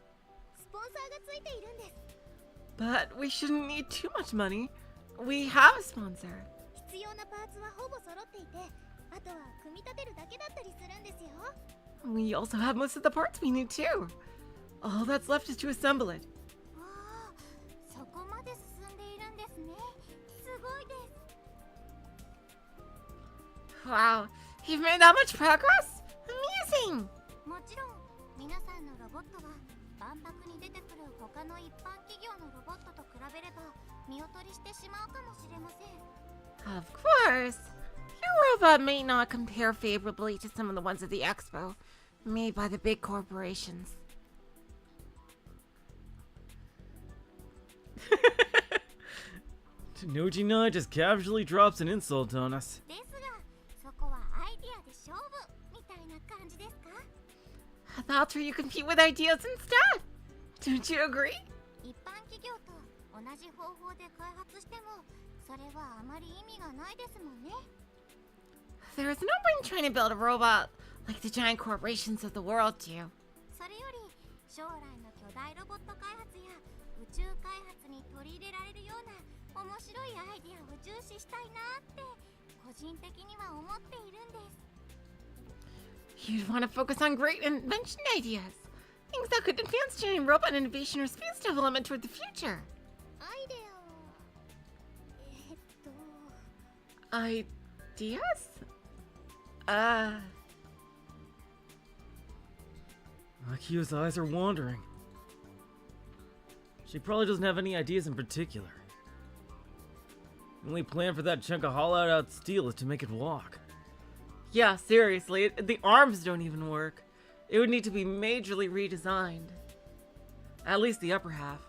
D: スポンサーがついているんです。
A: But we shouldn't need too much money. We have a sponsor.
D: 必要なパーツはほぼ揃っていて、あとは組み立てるだけだったりするんですよ。
A: We also have most of the parts we need too. All that's left is to assemble it.
D: わあ、そこまで進んでいるんですね。すごいです。
E: Wow, you've made that much progress? Amazing!
D: もちろん皆さんのロボットは万博に出てくる他の一般企業のロボットと比べれば見劣りしてしまうかもしれません。
E: Of course. Your robot may not compare favorably to some of the ones at the expo, made by the big corporations.
B: Nojina just casually drops an insult on us.
D: ですが、そこはアイディアで勝負みたいな感じですか？
E: That's where you compete with ideas instead. Don't you agree?
D: 一般企業と同じ方法で開発しても、それはあまり意味がないですもんね。
E: There's no point in trying to build a robot like the giant corporations of the world do.
D: それより将来の巨大ロボット開発や宇宙開発に取り入れられるような面白いアイディアを重視したいなって個人的には思っているんです。
E: You'd want to focus on great invention ideas. Things that could advance giant robot innovation or space development toward the future.
D: アイデアを
A: Ideas?
B: Akiho's eyes are wandering. She probably doesn't have any ideas in particular. The only plan for that chunk of hollowed-out steel is to make it walk.
A: Yeah, seriously, the arms don't even work. It would need to be majorly redesigned. At least the upper half.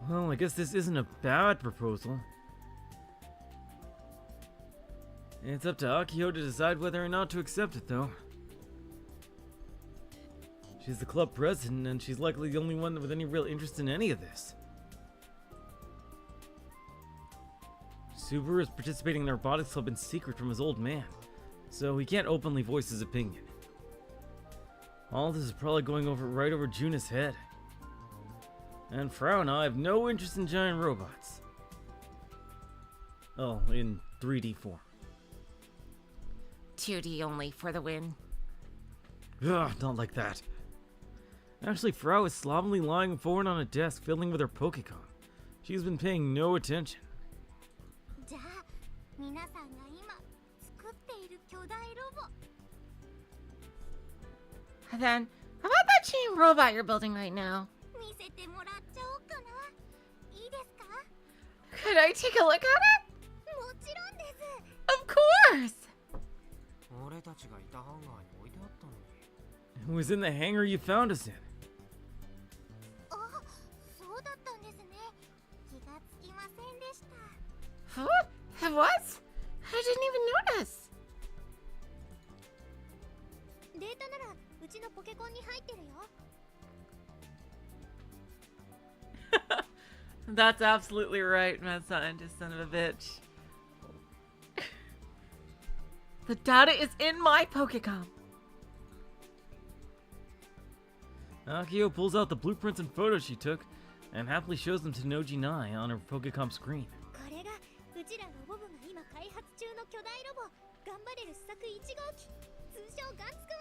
B: Well, I guess this isn't a bad proposal. It's up to Akiho to decide whether or not to accept it, though. She's the club president, and she's likely the only one with any real interest in any of this. Subaru is participating in the Robotics Club in secret from his old man, so he can't openly voice his opinion. All this is probably going right over Juna's head. And Frau and I have no interest in giant robots. Oh, in 3D form.
E: 2D only for the win.
B: Ugh, not like that. Actually, Frau is slovenly lying forward on a desk fiddling with her Pokecom. She's been paying no attention.
D: じゃあ皆さんが今作っている巨大ロボ
E: Then, how about that giant robot you're building right now?
D: 見せてもらっちゃおうかな。いいですか？
E: Could I take a look at it?
D: もちろんです。
E: Of course!
G: 俺たちがいたハンガーに置いてあったのに。
B: It was in the hangar you found us in.
D: あ、そうだったんですね。気がつきませんでした。
E: What? It was? I didn't even notice.
D: データならうちのポケコンに入ってるよ。
A: That's absolutely right, mad scientist, son of a bitch. The data is in my Pokecom.
B: Akiho pulls out the blueprints and photos she took and happily shows them to Nojinai on her Pokecom screen.
D: これがうちらロボ部が今開発中の巨大ロボ頑張れる試作1号機通称ガンツク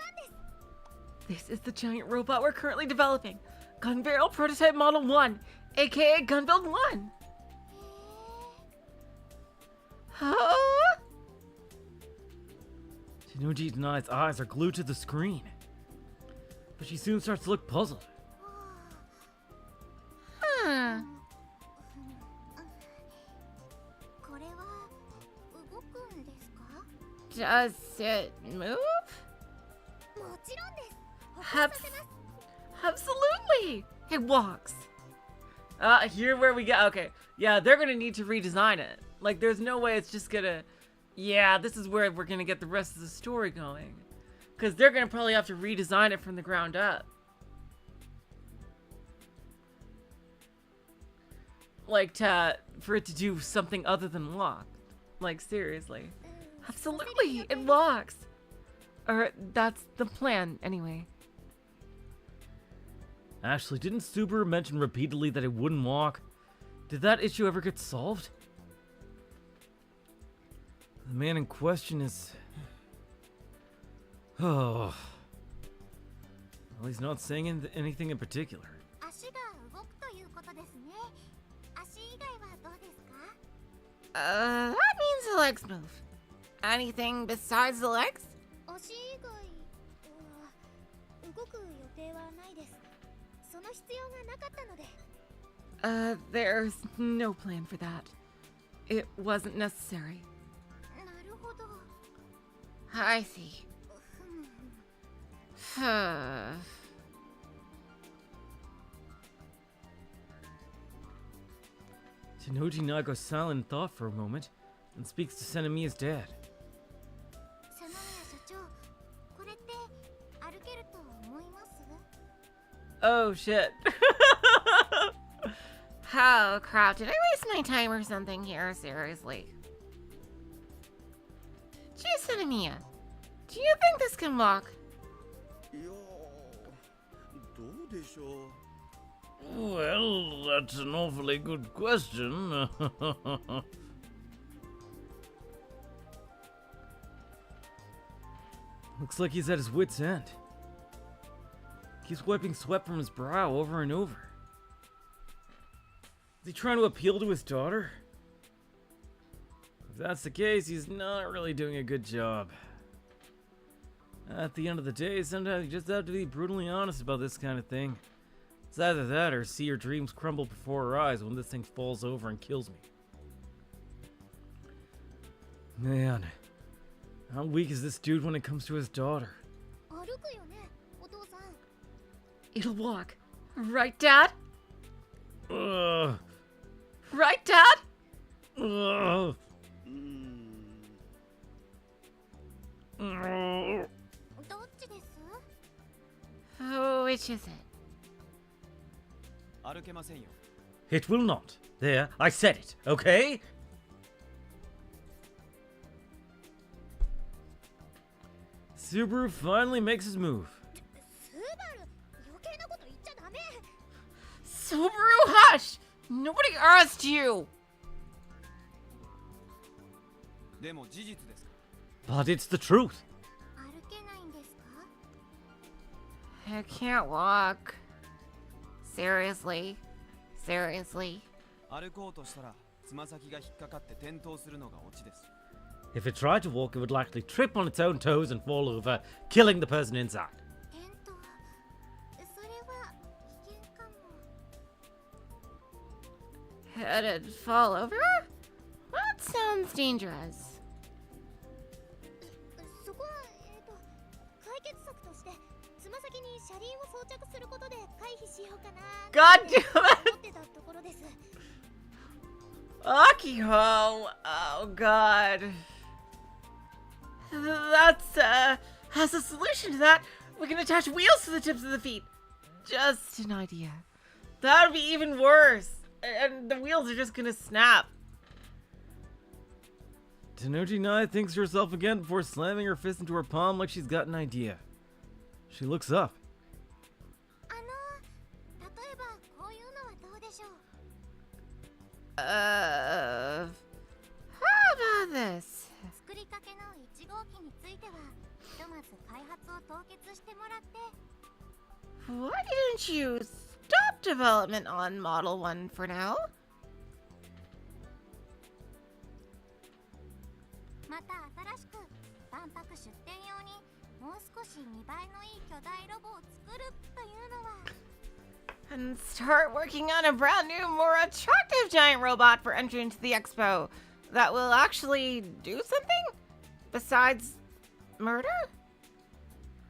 D: 1です。
A: This is the giant robot we're currently developing. Gun Barrel Prototype Model 1, aka Gunbuild 1.
E: Oh?
B: Nojinai's eyes are glued to the screen. But she soon starts to look puzzled.
E: Huh.
D: これは動くんですか？
E: Does it move?
D: もちろんです。歩行させます。
A: Absolutely! It walks. Here where we go. Okay. Yeah, they're gonna need to redesign it. Like, there's no way it's just gonna... Yeah, this is where we're gonna get the rest of the story going. Because they're gonna probably have to redesign it from the ground up. Like, to
B: for it to do something other than walk. Like, seriously. Absolutely, it walks. Or, that's the plan, anyway. Ashley, didn't Subaru mention repeatedly that it wouldn't walk? Did that issue ever get solved? The man in question is... Oh... Well, he's not saying anything in particular.
D: 足が動くということですね。足以外はどうですか？
E: That means the legs move. Anything besides the legs?
D: 足以外動く予定はないです。その必要がなかったので。
B: There's no plan for that. It wasn't necessary.
D: なるほど。
E: I see.
B: Tenojina goes silent in thought for a moment and speaks to Senemiya's dad.
D: 佐野宮社長、これって歩けると思います？
B: Oh shit.
E: Oh crap, did I waste my time or something here? Seriously. Gee, Senemiya, do you think this can walk?
C: いやどうでしょう。
B: Well, that's an awfully good question. Looks like he's at his wit's end. Keeps wiping sweat from his brow over and over. Is he trying to appeal to his daughter? If that's the case, he's not really doing a good job. At the end of the day, sometimes you just have to be brutally honest about this kind of thing. It's either that or see your dreams crumble before her eyes when this thing falls over and kills me. Man, how weak is this dude when it comes to his daughter?
D: 歩くよね、お父さん。
B: It'll walk.
E: Right, Dad?
B: Ugh.
E: Right, Dad?
B: Ugh.
D: どっちです？
E: Oh, which is it?
F: 歩けませんよ。
B: It will not. There, I said it, okay? Subaru finally makes his move.
D: スバル、余計なこと言っちゃダメ。
E: Subaru, hush! Nobody asked you!
F: でも事実ですか？
B: But it's the truth.
D: 歩けないんですか？
E: I can't walk. Seriously? Seriously?
F: 歩こうとしたらつま先が引っかかって転倒するのがオチです。
B: If it tried to walk, it would likely trip on its own toes and fall over, killing the person inside.
D: 転倒。それは危険かも。
E: It'd fall over? That sounds dangerous.
D: そこは解決策としてつま先に車輪を装着することで回避しようかな。
B: God damn it!
D: 思ってたところです。
B: Akiho! Oh god. That's, has a solution to that. We can attach wheels to the tips of the feet. Just an idea. That would be even worse. And the wheels are just gonna snap. Tenojina thinks to herself again before slamming her fist into her palm like she's got an idea. She looks up.
D: 例えばこういうのはどうでしょう？
E: How about this?
D: 作りかけの1号機についてはひとまず開発を凍結してもらって。
E: Why didn't you stop development on Model 1 for now?
D: また新しく万博出展用にもう少し見栄えのいい巨大ロボを作るというのは。
E: And start working on a brand new, more attractive giant robot for entry into the expo that will actually do something? Besides murder?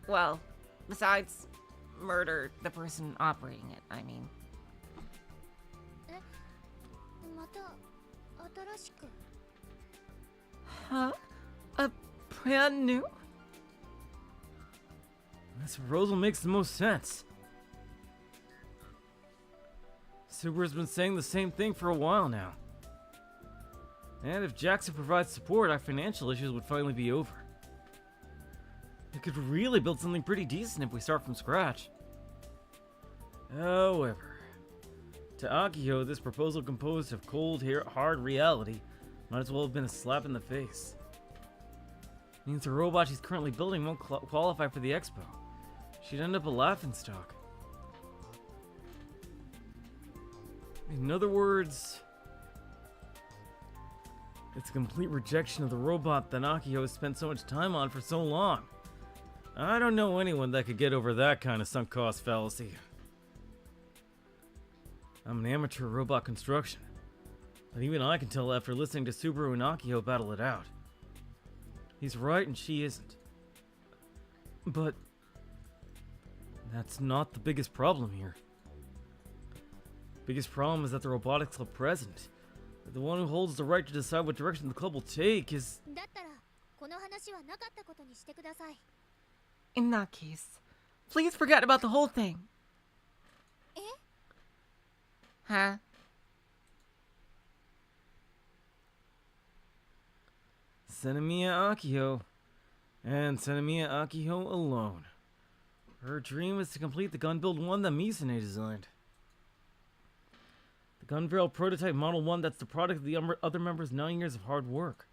E: Well, besides murder the person operating it, I mean.
D: また新しく。
E: Huh? A brand new?
B: This proposal makes the most sense. Subaru's been saying the same thing for a while now. And if JAXA provides support, our financial issues would finally be over. We could really build something pretty decent if we start from scratch. However, to Akiho, this proposal composed of cold, hard reality might as well have been a slap in the face. It means the robot she's currently building won't qualify for the expo. She'd end up a laughingstock. In other words, it's a complete rejection of the robot that Akiho has spent so much time on for so long. I don't know anyone that could get over that kind of sunk cost fallacy. I'm an amateur robot construction, but even I can tell after listening to Subaru and Akiho battle it out. He's right and she isn't. But that's not the biggest problem here. Biggest problem is that the Robotics Club president, the one who holds the right to decide what direction the club will take, is...
E: In that case, please forget about the whole thing. Huh?
B: Senemiya Akiho, and Senemiya Akiho alone. Her dream is to complete the gun build 1 that Misune designed. The gun barrel prototype Model 1 that's the product of the other members' 9 years of hard work.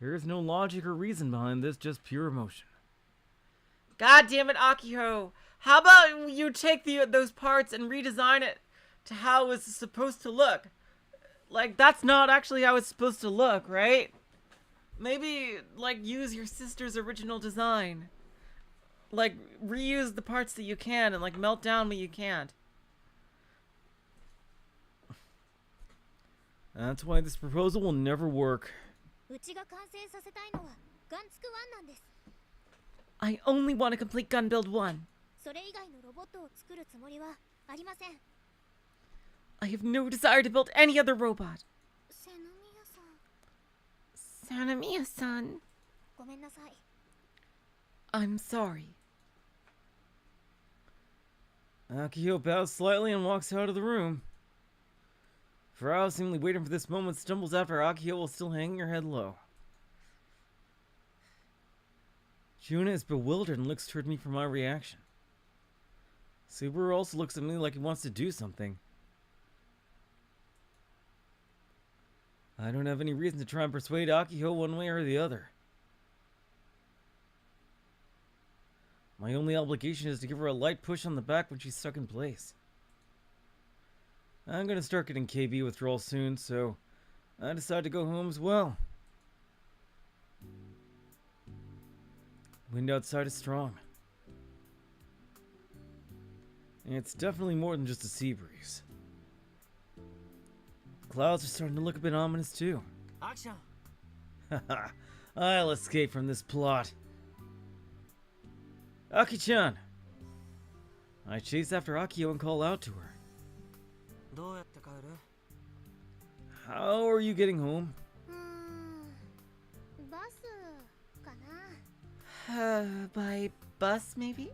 B: There is no logic or reason behind this, just pure emotion.
A: God damn it, Akiho! How about you take those parts and redesign it to how it's supposed to look? Like, that's not actually how it's supposed to look, right? Maybe, like, use your sister's original design. Like, reuse the parts that you can and, like, melt down what you can't.
B: That's why this proposal will never work.
E: I only want to complete gun build 1. I have no desire to build any other robot. Sanemiya-san. I'm sorry.
B: Akiho bows slightly and walks out of the room. Farao, seemingly waiting for this moment, stumbles after Akiho while still hanging her head low. Juna is bewildered and looks toward me for my reaction. Subaru also looks at me like he wants to do something. I don't have any reason to try and persuade Akiho one way or the other. My only obligation is to give her a light push on the back when she's stuck in place. I'm gonna start getting KB withdrawal soon, so I decide to go home as well. Wind outside is strong. And it's definitely more than just a sea breeze. The clouds are starting to look a bit ominous too.
G: Action!
B: Haha, I'll escape from this plot. Aki-chan! I chase after Akiho and call out to her. How are you getting home?
E: By bus, maybe?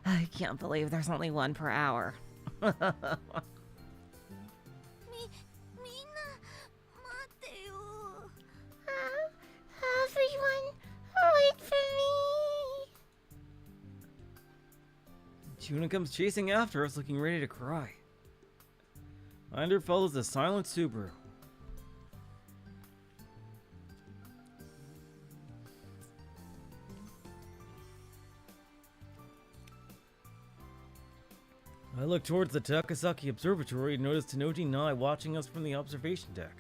E: I can't believe there's only one per hour. Everyone, wait for me!
B: Juna comes chasing after us, looking ready to cry. Behind her follows a silent Subaru. I look towards the Takasaki Observatory and notice Tenoji and I watching us from the observation deck.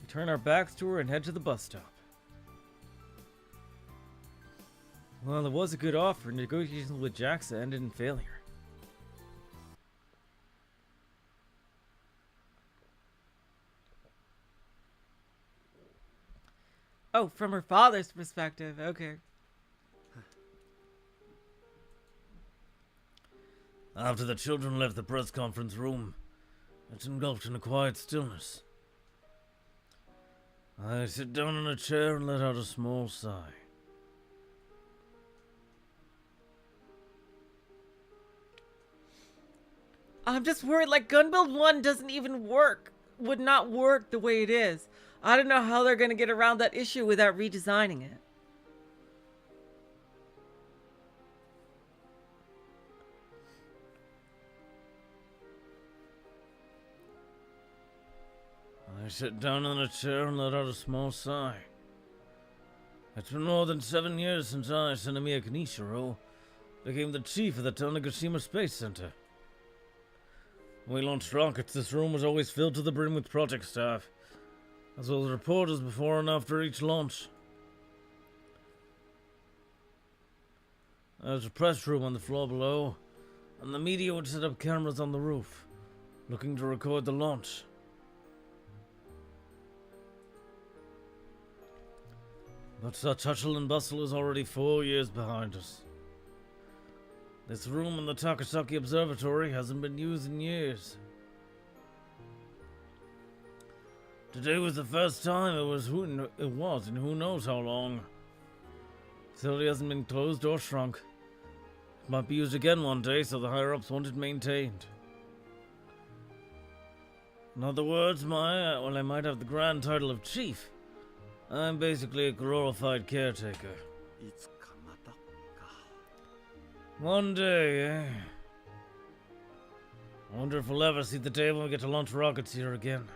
B: We turn our backs to her and head to the bus stop. Well, it was a good offer. Negotiations with JAXA ended in failure.
A: Oh, from her father's perspective. Okay.
B: After the children left the press conference room, it's engulfed in a quiet stillness. I sit down in a chair and let out a small sigh.
A: I'm just worried, like, Gunbuild 1 doesn't even work. Would not work the way it is. I don't know how they're gonna get around that issue without redesigning it.
B: I sat down on a chair and let out a small sigh. It's been more than 7 years since I, Sanemiya Kanishiro, became the chief of the Tanegashima Space Center. When we launched rockets, this room was always filled to the brim with project staff, as well as reporters before and after each launch. There was a press room on the floor below, and the media would set up cameras on the roof, looking to record the launch. But such hustle and bustle is already 4 years behind us. This room in the Takasaki Observatory hasn't been used in years. Today was the first time it was in who knows how long. The facility hasn't been closed or shrunk. It might be used again one day, so the higher-ups want it maintained. In other words, I might have the grand title of chief. I'm basically a glorified caretaker. One day, eh? I wonder if we'll ever see the day when we get to launch rockets here again.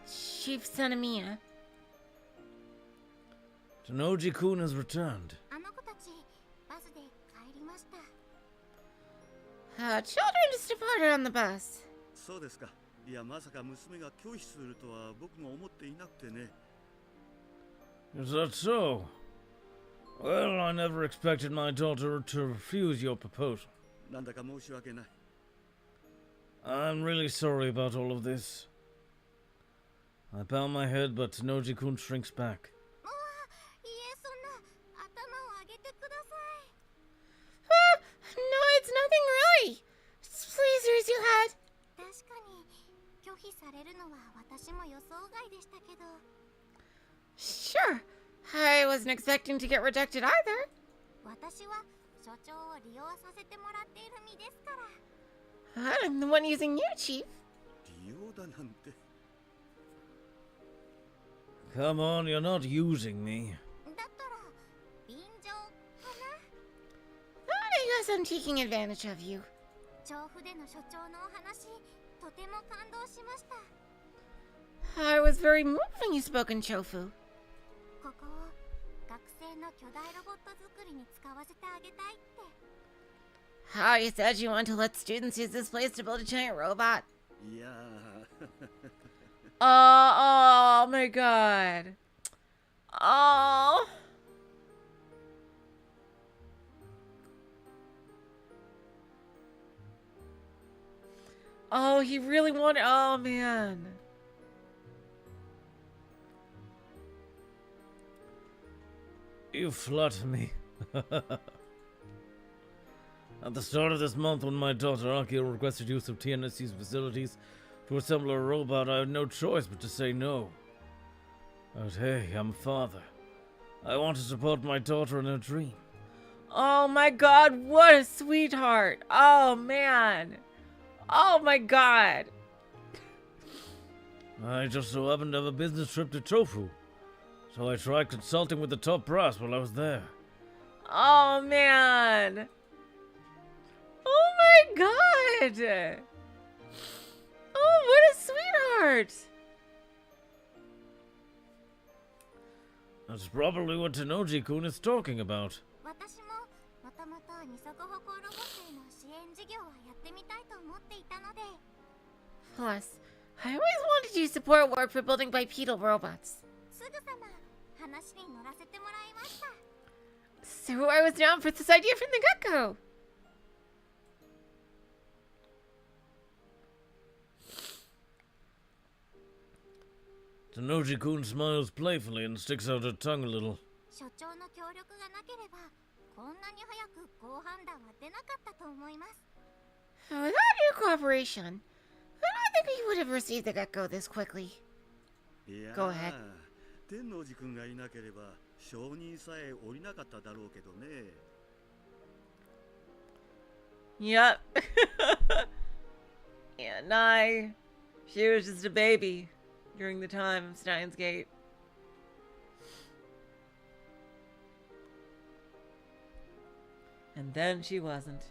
E: Chief Sanemiya.
B: Tanoji-kun has returned.
E: Children just departed on the bus.
C: そうですか。いや、まさか娘が拒否するとは僕も思っていなくてね。
B: Is that so? Well, I never expected my daughter to refuse your proposal.
C: なんだか申し訳ない。
B: I'm really sorry about all of this. I bow my head, but Tanoji-kun shrinks back.
E: No, it's nothing really. Please raise your head. Sure. I wasn't expecting to get rejected either. I'm the one using you, Chief.
C: 利用だなんて。
B: Come on, you're not using me.
E: I guess I'm taking advantage of you. I was very moved when you spoke in Chofu. How you said you want to let students use this place to build a giant robot.
C: いや
A: Oh my god. Oh. Oh, he really wanted. Oh man.
B: You flatter me. At the start of this month, when my daughter Akiho requested use of TNSC's facilities to assemble a robot, I had no choice but to say no. But hey, I'm a father. I want to support my daughter in her dream.
A: Oh my god, what a sweetheart. Oh man. Oh my god.
B: I just so happened to have a business trip to Chofu, so I tried consulting with the top brass while I was there.
A: Oh man. Oh my god. Oh, what a sweetheart.
B: That's probably what Tanoji-kun is talking about.
E: Plus, I always wanted you to support work for building bipedal robots. So I was down for this idea from the get-go.
B: Tanoji-kun smiles playfully and sticks out her tongue a little.
E: Without your cooperation, I don't think we would have received the get-go this quickly.
C: いや
E: Go ahead.
C: 天王寺君がいなければ承認さえ下りなかっただろうけどね。
A: Yep. Yeah, Nye, she was just a baby during the time of Steins Gate. And then she wasn't.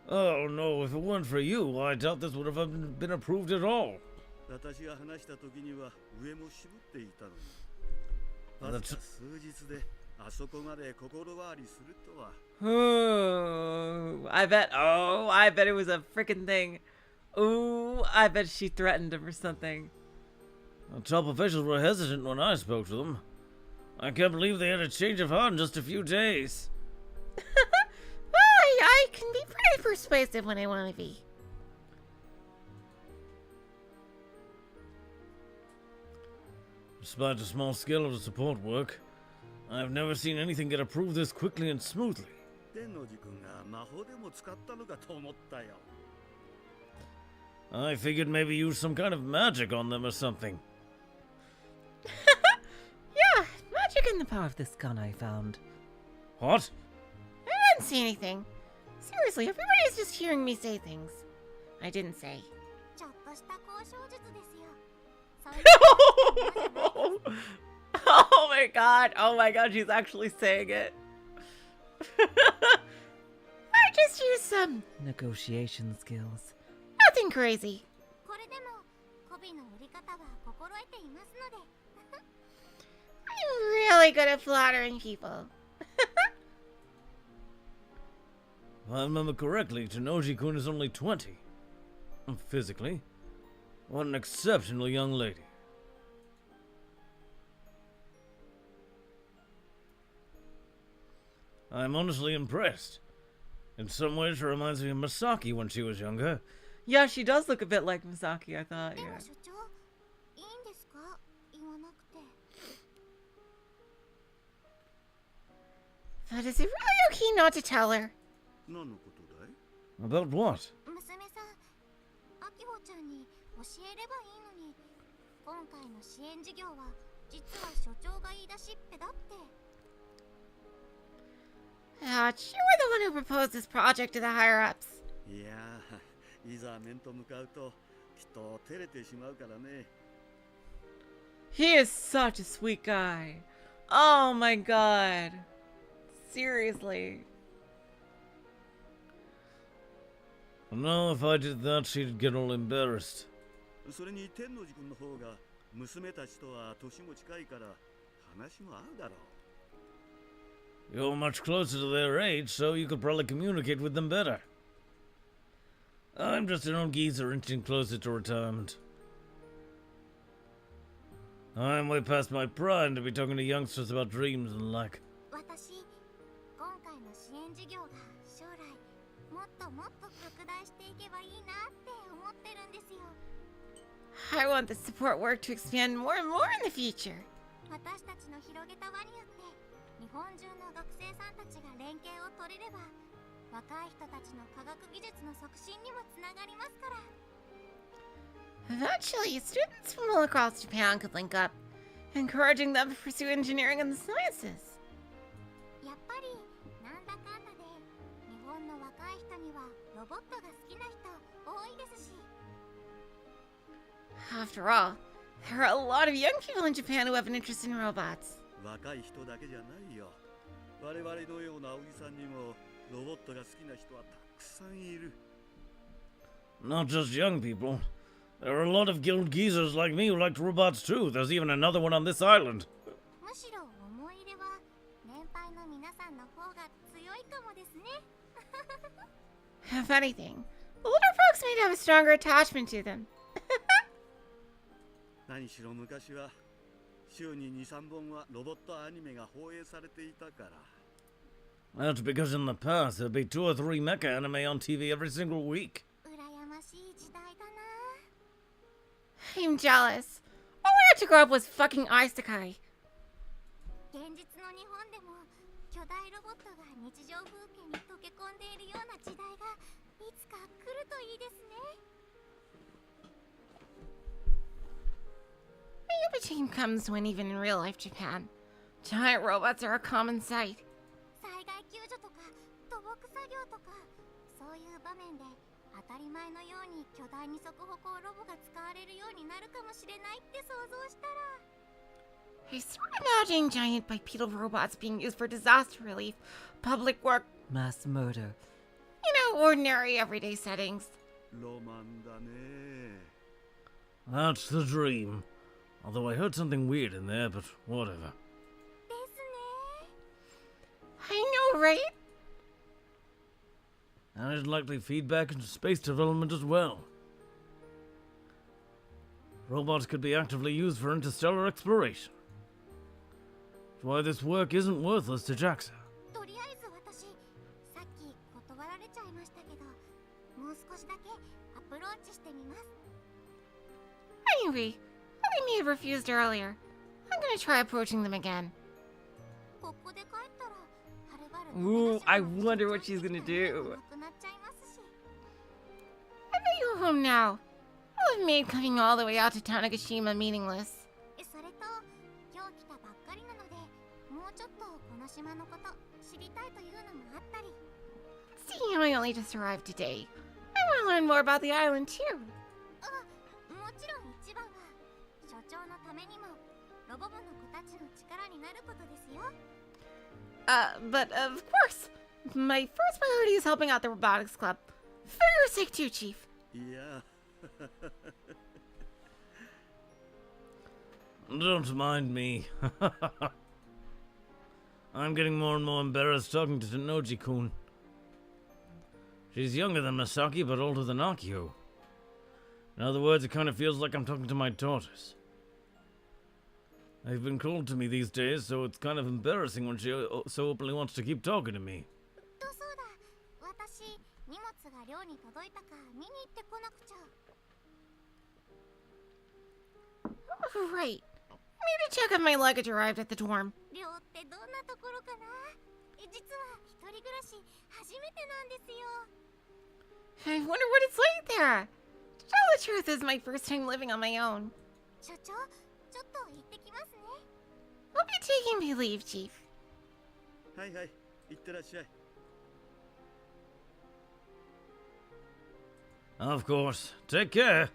B: Oh no, if it weren't for you, I doubt this would have been approved at all.
C: 私が話した時には上も絞っていたのに。わずか数日であそこまで心変わりするとは。
A: Ooh, I bet it was a freaking thing. Ooh, I bet she threatened him or something.
B: The top officials were hesitant when I spoke to them. I can't believe they had a change of heart in just a few days.
E: Well, I can be pretty persuasive when I want to be.
B: Despite the small scale of the support work, I've never seen anything get approved this quickly and smoothly.
C: 天王寺君が魔法でも使ったのかと思ったよ。
B: I figured maybe use some kind of magic on them or something.
E: Yeah,
A: Magic in the power of this gun I found.
B: What?
E: I didn't see anything. Seriously, everybody's just hearing me say things. I didn't say.
D: ちょっとした交渉術ですよ。そういうのじゃないです
A: Oh my god, she's actually saying it.
E: I just used some
A: Negotiation skills.
E: nothing crazy.
D: これでも媚びの売り方は心得ていますので。
E: I'm really good at flattering people.
B: If I remember correctly, Tenoji-kun is only 20. Physically. What an exceptional young lady. I'm honestly impressed. In some ways, she reminds me of Masaki when she was younger.
A: Yeah, she does look a bit like Misaki, I thought.
D: でも
A: Yeah.
D: 所長、いいんですか？言わなくて。
E: But is it really okay not to tell her?
C: 何のことだい？
B: About what?
D: 娘さん、あきほちゃんに教えればいいのに、今回の支援事業は実は所長が言い出しっぺだって。
E: You were the one who proposed this project to the higher-ups.
C: いやー、いざ面と向かうときっと照れてしまうからね。
A: He is such a sweet guy. Oh my god. Seriously.
B: No, if I did that, she'd get all embarrassed.
C: それに天王寺君の方が娘たちとは年も近いから話も合うだろう。
B: You're much closer to their age, so you could probably communicate with them better. I'm just an old geezer inching closer to retirement. I'm way past my prime to be talking to youngsters about dreams and like.
D: 私、今回の支援事業が将来もっともっと拡大していけばいいなって思ってるんですよ。
E: I want the support work to expand more and more in the future.
D: 私たちの広げた輪によって日本中の学生さんたちが連携を取れれば若い人たちの科学技術の促進にもつながりますから。
E: Eventually, students from all across Japan could link up, encouraging them to pursue engineering and the sciences.
D: やっぱりなんだかんだで日本の若い人にはロボットが好きな人多いですし。
E: After all, there are a lot of young people in Japan who have an interest in robots.
C: 若い人だけじゃないよ。我々のようなおじさんにもロボットが好きな人はたくさんいる。
B: Not just young people. There are a lot of guild geezers like me who like robots too. There's even another one on this island.
D: むしろ思い入れは年配の皆さんの方が強いかもですね。
E: If anything, older folks may have a stronger attachment to them.
C: 何しろ昔は週に 2,3 本はロボットアニメが放映されていたから。
B: That's because in the past there'd be 2 or 3 mecha anime on TV every single week.
D: 羨ましい時代だな。
E: I'm jealous. All I had to grow up was fucking isekai.
D: 現実の日本でも巨大ロボットが日常風景に溶け込んでいるような時代がいつか来るといいですね。
E: Maybe a time comes when even in real life Japan, giant robots are a common sight.
D: 災害救木作業とかそういう場面で当たり前のように巨大二足歩行ロボが使われるようになるかもしれないって想像したら
E: I start imagining giant bipedal robots being used for disaster relief, public work, mass murder. Ordinary everyday settings.
C: ロマンだね。
B: That's the dream. Although I heard something weird in there, but whatever.
D: ですね。
E: I know, right?
B: And it'd likely feed back into space development as well. Robots could be actively used for interstellar exploration. That's why this work isn't worthless to JAXA.
D: とりあえず私さっき断られちゃいましたけどもう少しだけアプローチしてみます
E: Anyway, I may have refused earlier. I'm gonna try approaching them again.
D: ここで帰ったらはるばる
E: Ooh, I wonder what she's gonna do.
D: なくなっちゃいますし
E: I may go home now. I'll have made coming all the way out to Tanegashima meaningless.
D: それと今日来たばっかりなのでもうちょっとこの島のこと知りたいというのもあったり
E: Seeing how I only just arrived today, I want to learn more about the island too.
D: もちろん一番は所長のためにもロボ部の子たちの力になることですよ
E: But of course, my first priority is helping out the robotics club. For your sake too, Chief.
C: いや
B: Don't mind me. I'm getting more and more embarrassed talking to Tenoji-kun. She's younger than Masaki, but older than Akiho. In other words, it kind of feels like I'm talking to my daughters. They've been cold to me these days, so it's kind of embarrassing when she so openly wants to keep talking to me.
D: とそうだ私荷物が寮に届いたか見に行ってこなくちゃ
E: Right. Need to check if my luggage arrived at the dorm.
D: 寮ってどんなところかな実は一人暮らし初めてなんですよ
E: I wonder what it's like there. To tell the truth, this is my first time living on my own.
D: 所長ちょっと行ってきますね
E: I'll be taking my leave, Chief.
C: はいはい行ってらっしゃい
B: Of course. Take care.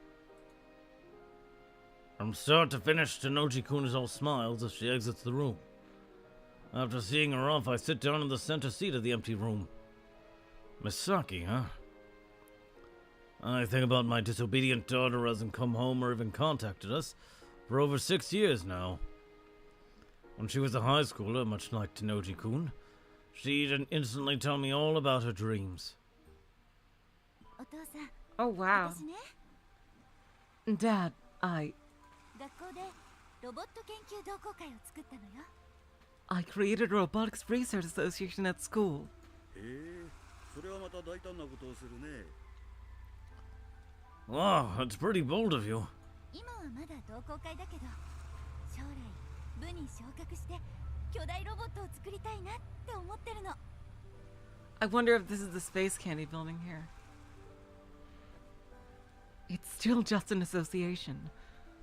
B: From start to finish, Tenoji-kun is all smiles as she exits the room. After seeing her off, I sit down in the center seat of the empty room. Misaki, huh? I think about my disobedient daughter who hasn't come home or even contacted us for over 6 years now. When she was a high schooler, much like Tenoji-kun, she'd instantly tell me all about her dreams.
D: お父さん
E: Oh, wow.
D: 私ね
E: Dad, I
D: 学校でロボット研究同好会を作ったのよ
E: created a robotics research association at school.
C: へえそれはまた大胆なことをするね
B: Wow, that's pretty bold of you.
D: 今はまだ同好会だけど将来部に昇格して巨大ロボットを作りたいなって思ってるの
E: I wonder if this is the space candy building here. It's still just an association,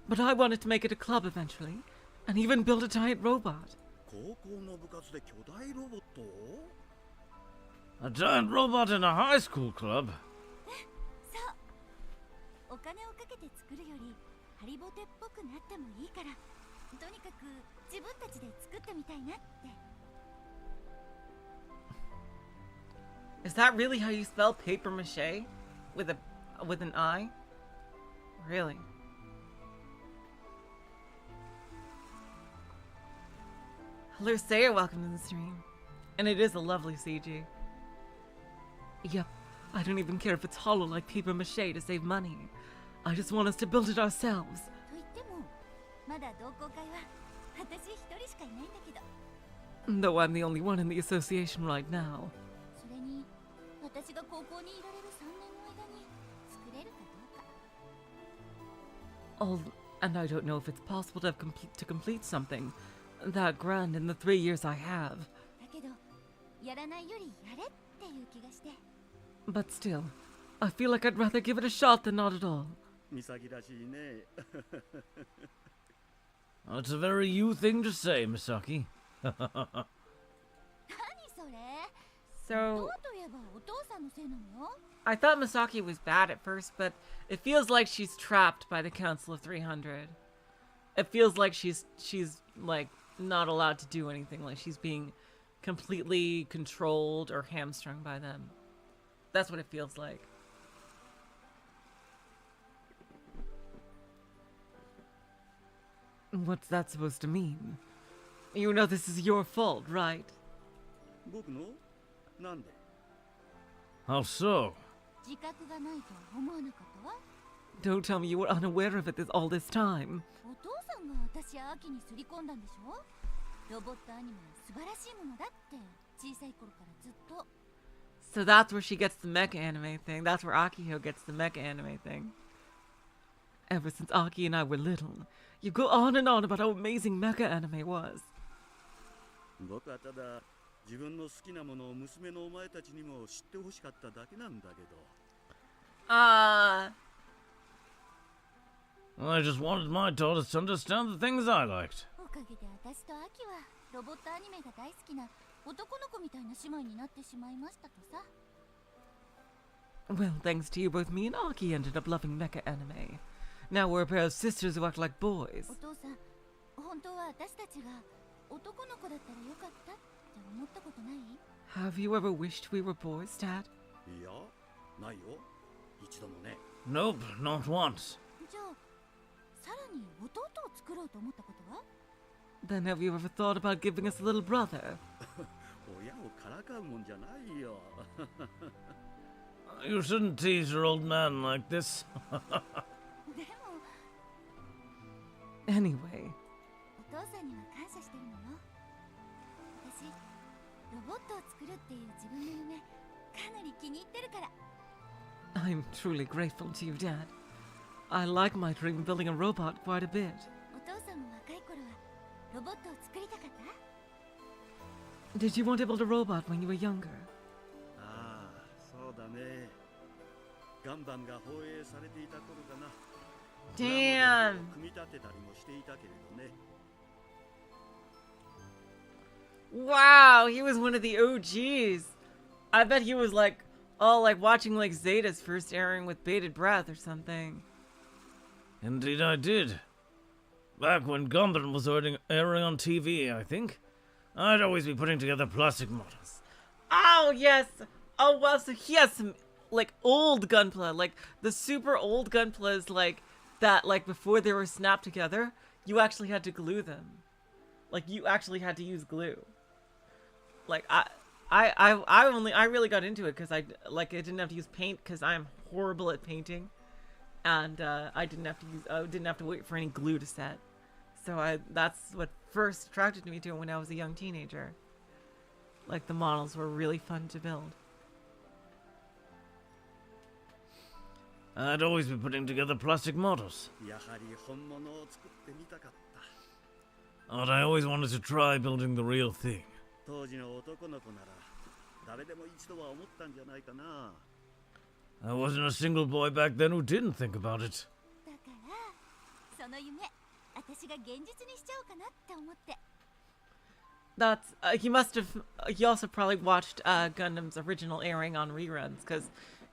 E: but I wanted to make it a club eventually, and even build a giant robot.
C: 高校の部活で巨大ロボット
B: A giant robot in a high school club?
D: そうお金をかけて作るよりハリボテっぽくなってもいいからとにかく自分たちで作ってみたいなって
E: Is that really how you spell paper mache? With an I? Really? Hello, Saya, welcome to the stream. And it is a lovely CG. Yep, I don't even care if it's hollow like paper mache to save money. I just want us to build it ourselves.
D: と言ってもまだ同好会は私一人しかいないんだけど
E: Though I'm the only one in the association right now.
D: それに私が高校にいられる3年の間に作れるかどうか
E: And I don't know if it's possible to complete something that grand in the 3 years I have.
D: だけどやらないよりやれっていう気がして
E: But still, I feel like I'd rather give it a shot than not at all.
C: ミサギらしいね
B: That's a very you thing to say, Misaki.
D: 何それど
E: So,
D: うとればお父さんのせいなのよ。
A: I thought Misaki was bad at first, but it feels like she's trapped by the Council of 300. It feels like she's like not allowed to do anything, like she's being completely controlled or hamstrung by them. That's what it feels like. What's that supposed to mean? You know this is your fault, right?
C: 僕のなんで
B: How so?
D: 自覚がないとは思わなかったわ。
A: Don't tell me you were unaware of it all this time.
D: お父さんが私やアキにすり込んだんでしょ。ロボットアニメは素晴らしいものだって小さい頃からずっと。
A: So that's where she gets the mecha anime thing. That's where Akiho gets the mecha anime thing. Ever since Aki and I were little, you go on and on about how amazing mecha anime was.
C: 僕はただ自分の好きなものを娘のお前たちにも知ってほしかっただけなんだけど。
B: I just wanted my daughters to understand the things I liked.
D: おかげで私とアキはロボットアニメが大好きな男の子みたいな姉妹になってしまいましたとさ。
A: Well, thanks to you, both me and Aki ended up loving mecha anime. Now we're a pair of sisters who act like boys.
D: お父さん、本当は私たちが男の子だったらよかったって思ったことない？
A: Have you ever wished we were boys, Dad?
C: いや、ないよ。一度もね。
B: Nope, not once.
D: じゃあ、さらに弟を作ろうと思ったことは？
A: Then have you ever thought about giving us a little brother?
C: 親をからかうもんじゃないよ。
B: You shouldn't tease your old man like this.
D: でも、
A: Anyway,
D: お父さんには感謝してるのよ。私、ロボットを作るっていう自分の夢、かなり気に入ってるから。
A: I'm truly grateful to you, Dad. I like my dream of building a robot quite a bit.
D: お父さんも若い頃はロボットを作りたかった？
A: Did you want to build a robot when you were younger?
C: ああ、そうだね。ガンバンが放映されていた頃かな。
A: Damn!
C: 組み立てたりもしていたけれどね。
A: Wow, he was one of the OGs. I bet he was like, like watching like Zeta's first airing with bated breath or something.
B: Indeed I did. Back when Gundam was airing on TV, I think. I'd always be putting together plastic models.
A: Oh, yes. Oh, well, so he has some like old Gunpla, like the super old Gunplas, like that, like before they were snapped together, you actually had to glue them. Like you actually had to use glue. Like I really got into it because I didn't have to use paint because I'm horrible at painting, and I didn't have to wait for any glue to set. So that's what first attracted me to it when I was a young teenager. Like the models were really fun to build.
B: I'd always be putting together plastic models.
C: やはり本物を作ってみたかった。
B: But I always wanted to try building the real thing.
C: 当時の男の子なら誰でも一度は思ったんじゃないかな。
B: I wasn't a single boy back then who didn't think about it.
D: だからその夢、私が現実にしちゃおうかなって思って。
A: That's he also probably watched Gundam's original airing on reruns, because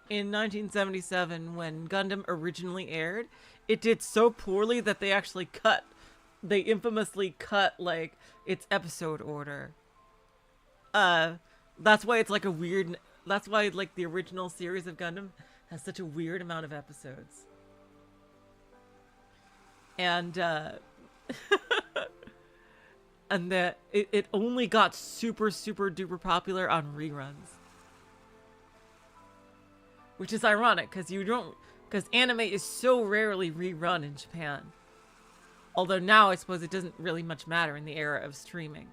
A: in 1977 when Gundam originally aired, it did so poorly that they infamously cut like its episode order. That's why it's like that's why like the original series of Gundam has such a weird amount of episodes. And and that it only got super duper popular on reruns, which is ironic because anime is so rarely rerun in Japan. Although now I suppose it doesn't really much matter in the era of streaming,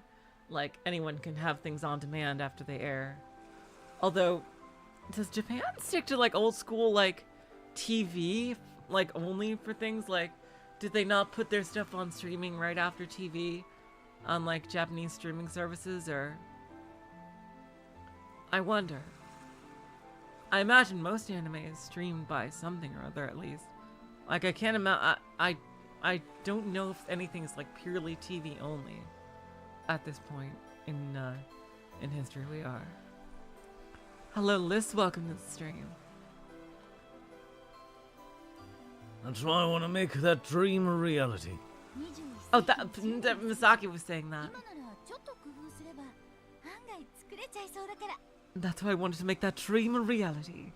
A: like anyone can have things on demand after they air. Although, does Japan stick to like old school like TV, like only for things like, did they not put their stuff on streaming right after TV? On like Japanese streaming services, or I wonder. I imagine most anime is streamed by something or other at least. Like I can't imagine. I don't know if anything is like purely TV only at this point in history we are. Hello, Liz. Welcome to the stream.
B: That's why I want to make that dream a reality.
A: Oh, that Misaki was saying that.
D: 今ならちょっと工夫すれば案外作れちゃいそうだから
A: That's why I wanted to make that dream a reality.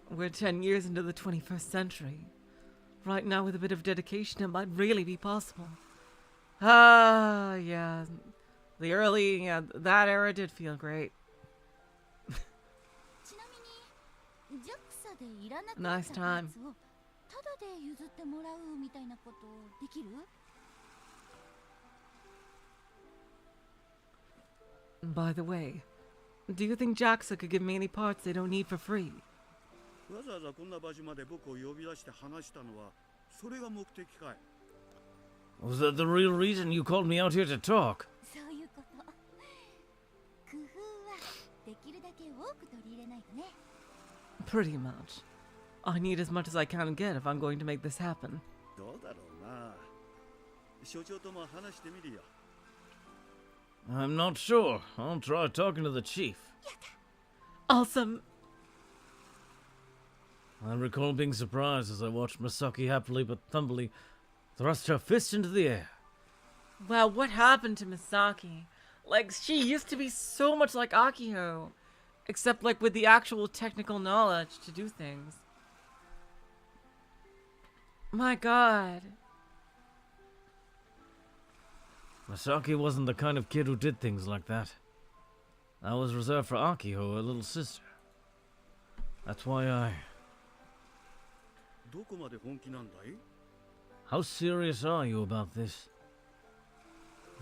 A: We're 10 years into the 21st century. Right now, with a bit of dedication, it might really be possible. Ah, yeah. The early, yeah, that era did feel great.
D: ちなみに JAXA でいらなく
A: Nice
D: なった
A: time.
D: パーツをタダで譲ってもらうみたいなことできる
A: By the way, do you think JAXA could give me any parts they don't need for free?
C: わざわざこんな場所まで僕を呼び出して話したのはそれが目的かい
B: Was that the real reason you called me out here to talk?
D: そういうこと工夫はできるだけ多く取り入れないとね
A: Pretty much. I need as much as I can get if I'm going to make this happen.
C: どうだろうな所長とも話してみるよ
B: I'm not sure. I'll try talking to the chief.
A: Awesome.
B: I recall being surprised as I watched Misaki happily but thumbly thrust her fist into the air.
A: Wow, what happened to Misaki? Like, she used to be so much like Akiho. Except, like, with the actual technical knowledge to do things. My god.
B: Misaki wasn't the kind of kid who did things like that. That was reserved for Akiho, her little sister. That's why I...
C: どこまで本気なんだい
B: How serious are you about this?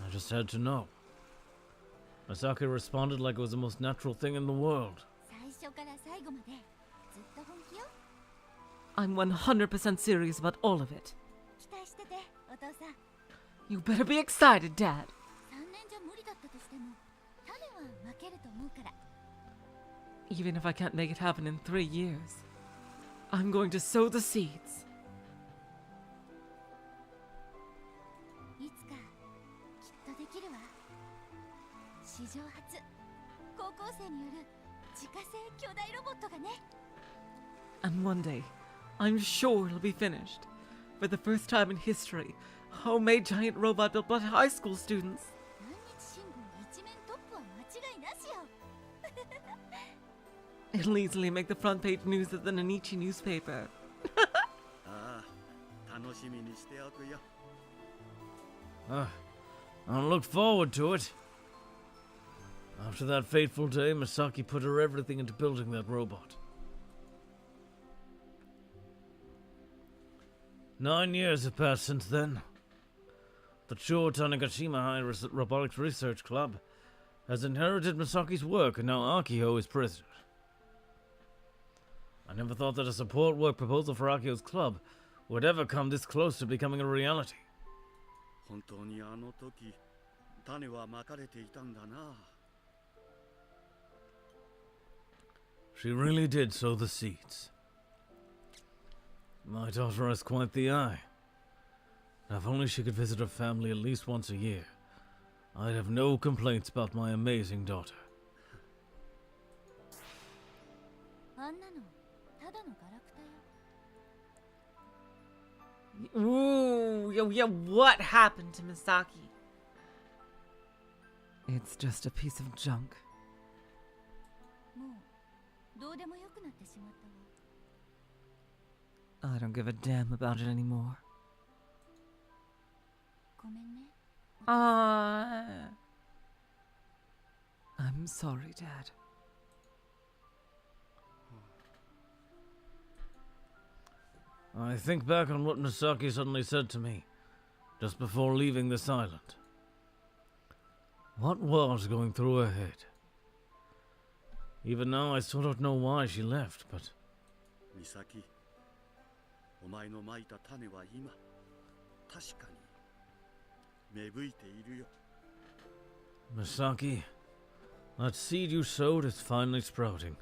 B: I just had to know. Misaki responded like it was the most natural thing in the world.
D: 最初から最後までずっと本気よ
A: I'm 100% serious about all of it.
D: 期待しててお父さん
A: You better be excited, Dad.
D: 3年じゃ無理だったとしても種はまけると思うから
A: Even if I can't make it happen in 3 years, I'm going to sow the seeds.
D: いつかきっとできるわ史上初高校生による自家製巨大ロボットがね
A: And one day, I'm sure it'll be finished. For the first time in history, a homemade giant robot built by high school students.
D: 何日新聞一面トップは間違いなしよ
A: It'll easily make the front page news of the Nanichi newspaper.
C: ああ楽しみにしておくよ
B: I'll look forward to it. After that fateful day, Misaki put her everything into building that robot. 9 years have passed since then. The Cho Tanegashima High Robotics Research Club has inherited Misaki's work, and now Akiho is president. I never thought that a support work proposal for Akiho's club would ever come this close to becoming a reality.
C: 本当にあの時種はまかれていたんだな
B: She really did sow the seeds. My daughter has quite the eye. If only she could visit her family at least once a year, I'd have no complaints about my amazing daughter.
D: あんなのただのガラクタよ
A: Ooh, yeah, what happened to Misaki? It's just a piece of junk.
D: もうどうでもよくなってしまったわ
A: I don't give a damn about it anymore.
D: ごめんね
A: I'm sorry, Dad.
B: I think back on what Misaki suddenly said to me, just before leaving this island. What was going through her head? Even now, I still don't know why she left, but...
C: 美咲お前のまいた種は今確かに芽吹いているよ
B: Misaki, that seed you sowed is finally sprouting.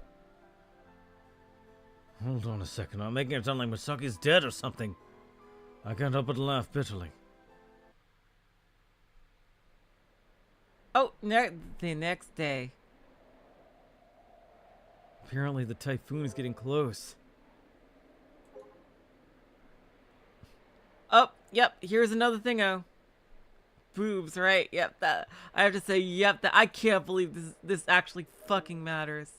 B: Hold on a second, I'm making it sound like Misaki's dead or something. I can't help but laugh bitterly.
A: Oh, the next day.
B: Apparently the typhoon is getting close.
A: Oh, yep. Here's another thingo. Boobs, right? Yep. That I have to say, yep. That I can't believe this actually fucking matters.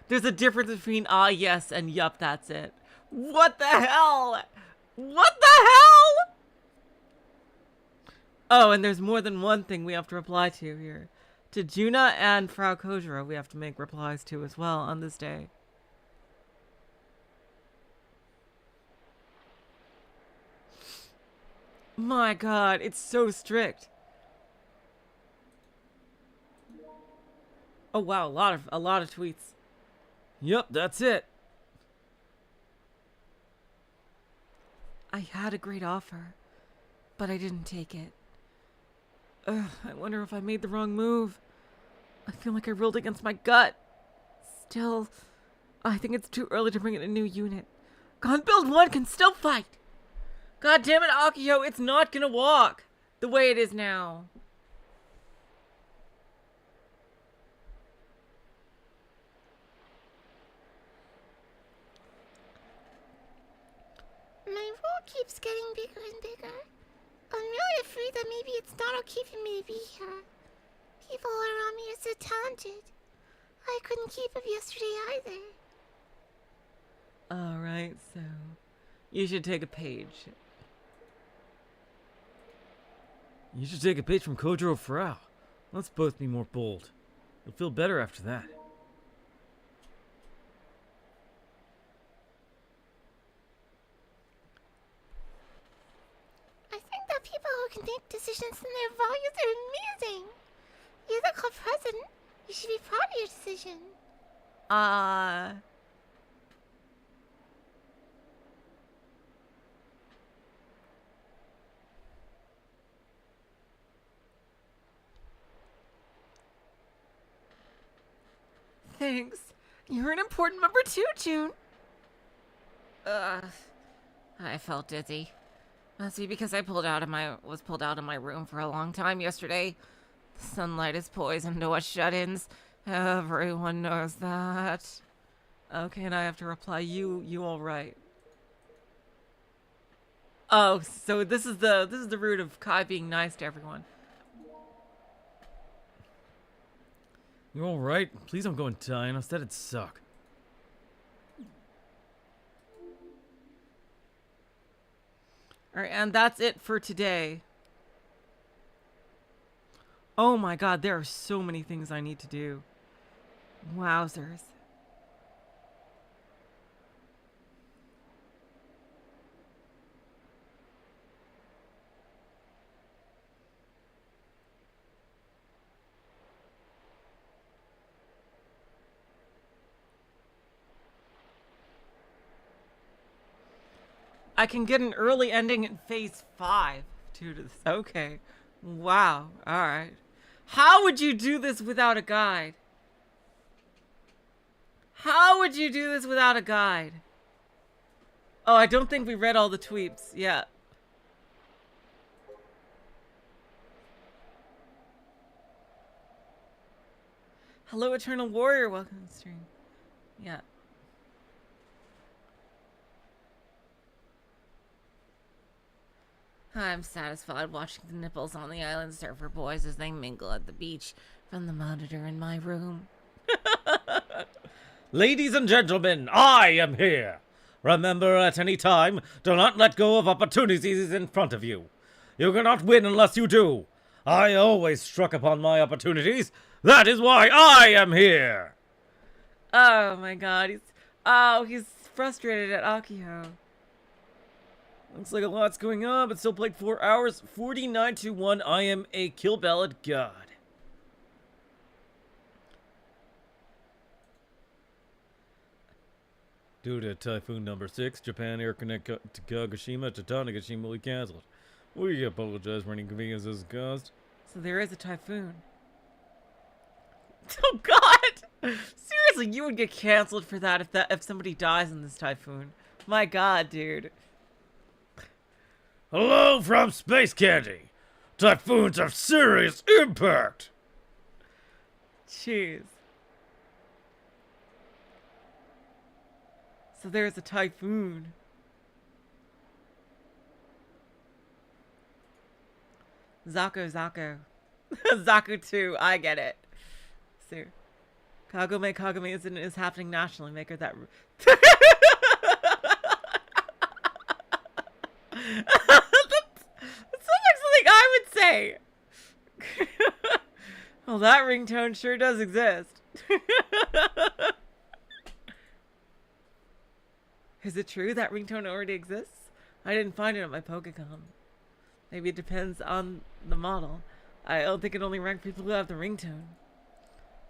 A: There's a difference between ah yes and yup. That's it. What the hell? What the hell? Oh, and there's more than one thing we have to reply to here. To Juna and Frau Kojiro, we have to make replies to as well on this day. My God, it's so strict. Oh wow, a lot of tweets.
B: Yep, that's it.
E: I had a great offer, but I didn't take it.
A: Ugh, I wonder if I made the wrong move. I feel like I ruled against my gut. Still, I think it's too early to bring in a new unit. Gunbuild 1 can still fight. God damn it, Akiho, it's not gonna walk the way it is now.
D: My role keeps getting bigger and bigger. I'm really afraid that maybe it's not okay for me to be here. People around me are so talented. I couldn't keep up yesterday either.
A: Alright, so you should take a page.
B: You should take a page from Kojiro Frau. Let's both be more bold. You'll feel better after that.
D: I think that people who can make decisions in their values are amazing. You're the club president. You should be proud of your decision.
A: Thanks. You're an important member too, June.
E: I felt dizzy. Must be because I was pulled out of my room for a long time yesterday. The sunlight is poison to us shut-ins. Everyone knows that.
A: Okay, and I have to reply, you all right. Oh, so this is the root of Kai being nice to everyone.
B: You're alright? Please don't go and die, and instead it'd suck.
A: Alright, and that's it for today. Oh my God, there are so many things I need to do. Wowzers. I can get an early ending in phase 5 due to this. Okay. Wow. Alright. How would you do this without a guide? How would you do this without a guide? Oh, I don't think we read all the tweets yet. Hello, Eternal Warrior. Welcome to the stream. Yeah.
E: I'm satisfied watching the nipples on the island surfer boys as they mingle at the beach from the monitor in my room.
B: Ladies and gentlemen, I am here. Remember, at any time, do not let go of opportunities in front of you. You cannot win unless you do. I always struck upon my opportunities. That is why I am here.
A: Oh my God. He's frustrated at Akiho.
B: Looks like a lot's going on, but still played 4 hours. 49-1. I am a kill ballad god. Due to Typhoon number 6, Japan Air Connect to Kagoshima to Tanegashima will be cancelled. We apologize for any inconveniences caused.
A: So there is a typhoon. Oh God! Seriously, you would get canceled for that if somebody dies in this typhoon. My God, dude.
B: Hello from Space Candy. Typhoons have serious impact.
A: Jeez. So there's a typhoon. Zaku. Zaku 2, I get it. So, Kagome incident is happening nationally. Make her that. That sounds like something I would say. Well, that ringtone sure does exist. Is it true that ringtone already exists? I didn't find it on my Pokecom. Maybe it depends on the model. I don't think it only rang for people who have the ringtone.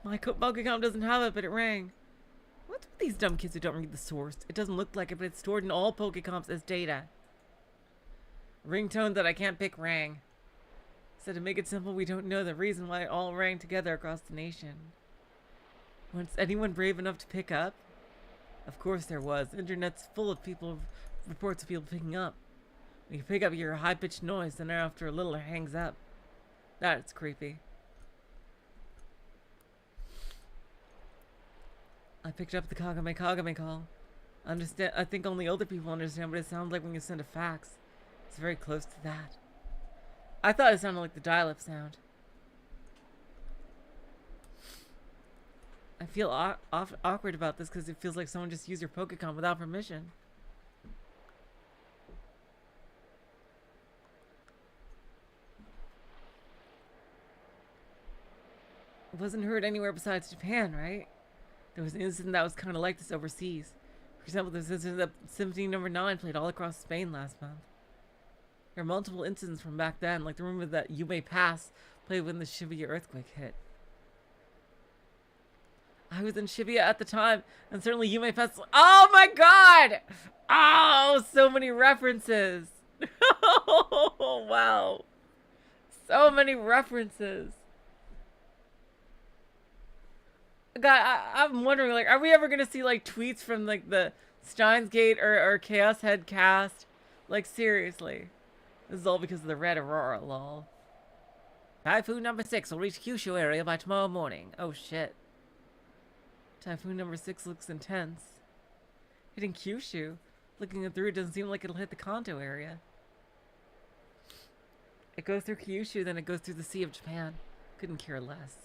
A: My Pokecom doesn't have it, but it rang. What's with these dumb kids who don't read the source? It doesn't look like it, but it's stored in all Pokecoms as data. Ringtone that I can't pick rang. So to make it simple, we don't know the reason why it all rang together across the nation. Was anyone brave enough to pick up? Of course there was. The internet's full of reports of people picking up. You pick up your high-pitched noise, and after a little it hangs up. That's creepy. I picked up the Kagame call. I think only older people understand what it sounds like when you send a fax. It's very close to that. I thought it sounded like the dial-up sound. I feel awkward about this because it feels like someone just used your Pokecom without permission. It wasn't heard anywhere besides Japan, right? There was an incident that was kind of like this overseas. For example, there's this incident that Symphony No. 9 played all across Spain last month. There are multiple incidents from back then, like the rumor that You May Pass played when the Shibuya earthquake hit. I was in Shibuya at the time, and certainly You May Pass. Oh my god! Oh, so many references. Oh, wow. So many references. God, I'm wondering, like, are we ever gonna see, like, tweets from, like, the Steins Gate or Chaos Head cast? Like, seriously. This is all because of the Red Aurora, lol. Typhoon number 6 will reach Kyushu area by tomorrow morning. Oh, shit. Typhoon number 6 looks intense. Hitting Kyushu? Looking it through, it doesn't seem like it'll hit the Kanto area. It goes through Kyushu, then it goes through the Sea of Japan. Couldn't care less.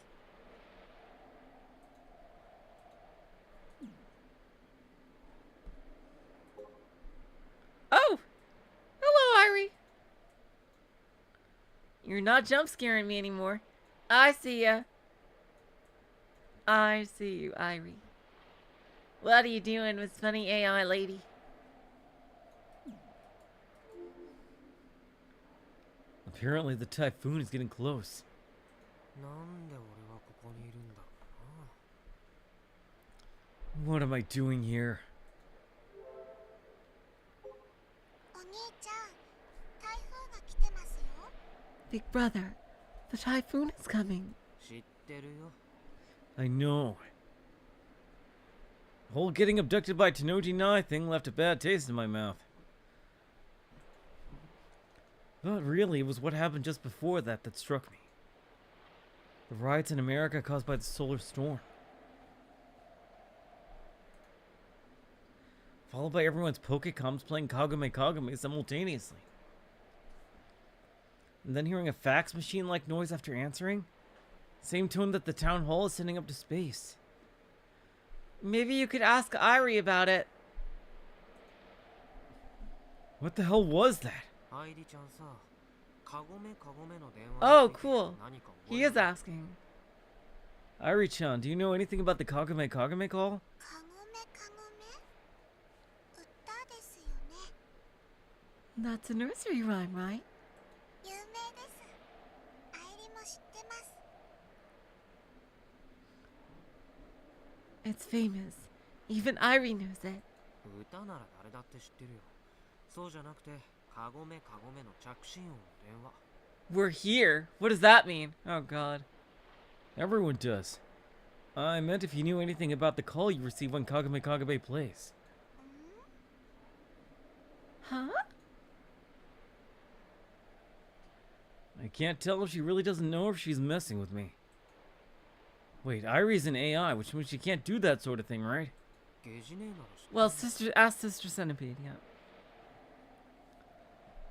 A: Oh! Hello, Irie! You're not jump scaring me anymore. I see ya. I see you, Irie. What are you doing, Miss Funny AI Lady?
B: Apparently the typhoon is getting close. What am I doing here?
A: Big brother, the typhoon is coming.
B: I know. The whole getting abducted by Tenoji Nai thing left a bad taste in my mouth. But really, it was what happened just before that that struck me. The riots in America caused by the solar storm. Followed by everyone's Pokecoms playing Kagome simultaneously. And then hearing a fax machine-like noise after answering. Same tone that the town hall is sending up to space.
A: Maybe you could ask Irie about it.
B: What the hell was that?
A: Oh, cool. He is asking.
B: Irie-chan, do you know anything about the Kagome call?
A: That's a nursery rhyme, right? It's famous. Even Irie knows it. We're here? What does that mean? Oh god.
B: Everyone does. I meant if you knew anything about the call you receive when Kagome plays.
A: Huh?
B: I can't tell if she really doesn't know or if she's messing with me. Wait, Irie's an AI, which means she can't do that sort of thing, right?
G: ゲジネーなら知ってる。
B: Well, ask Sister Centipede, yeah.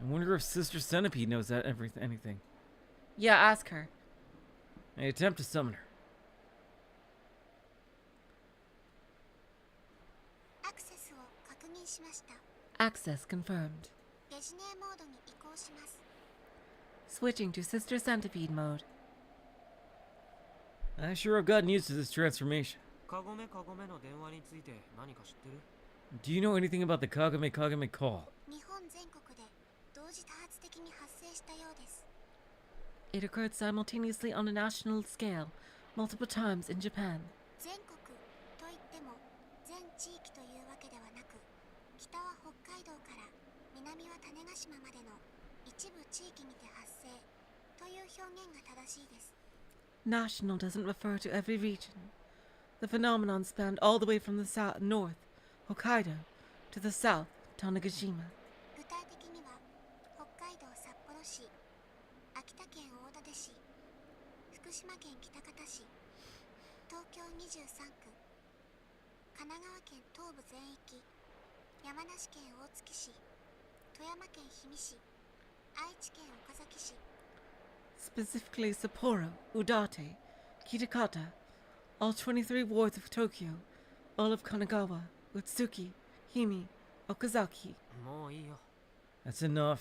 B: I wonder if Sister Centipede knows that anything.
A: Yeah, ask her.
B: I attempt to summon her.
D: アクセスを確認しました。
A: Access confirmed.
D: ゲジネーモードに移行します。
A: Switching to Sister Centipede mode.
B: I sure have gotten used to this transformation.
G: カゴメの電話について何か知ってる？
B: Do you know anything about the Kagame call?
D: 日本全国で同時多発的に発生したようです。
A: It occurred simultaneously on a national scale, multiple times in Japan.
D: 全国といっても全地域というわけではなく、北は北海道から南は種子島までの一部地域にて発生という表現が正しいです。
A: National doesn't refer to every region. The phenomenon spanned all the way from the north, Hokkaido, to the south, Tanegashima.
D: 具体的には北海道札幌市、秋田県大館市、福島県喜多方市、東京23区、神奈川県東部全域、山梨県大月市、富山県氷見市、愛知県岡崎市。
A: Specifically Sapporo, Udate, Kitakata, all 23 wards of Tokyo, all of Kanagawa, Utsuki, Himi, Okazaki.
G: もういいよ。
B: That's enough.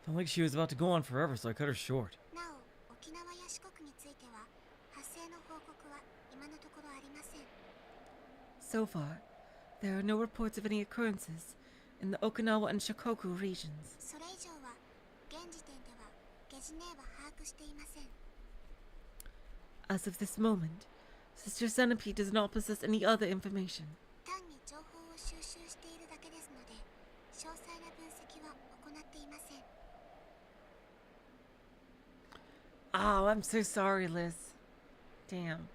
B: Felt like she was about to go on forever, so I cut her short.
D: なお、沖縄や四国については発生の報告は今のところありません。
A: So far, there are no reports of any occurrences in the Okinawa and Shikoku regions.
D: それ以上は現時点ではゲジネーは把握していません。
A: As of this moment, Sister Centipede does not possess any other information.
D: 単に情報を収集しているだけですので、詳細な分析は行っていません。
A: Oh, I'm so sorry, Liz. Damn.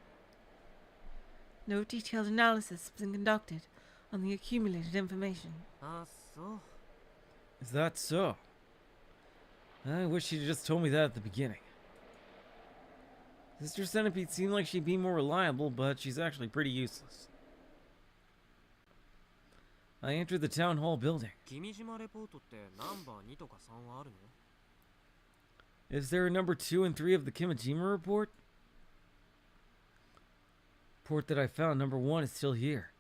A: No detailed analysis has been conducted on the accumulated information.
G: あ、そう。
B: Is that so? I wish she'd just told me that at the beginning. Sister Centipede seemed like she'd be more reliable, but she's actually pretty useless. I entered the town hall building.
G: 君島レポートってナンバー2とか3はあるの？
B: Is there a number 2 and 3 of the Kimijima report? Report that I found, number 1 is still here.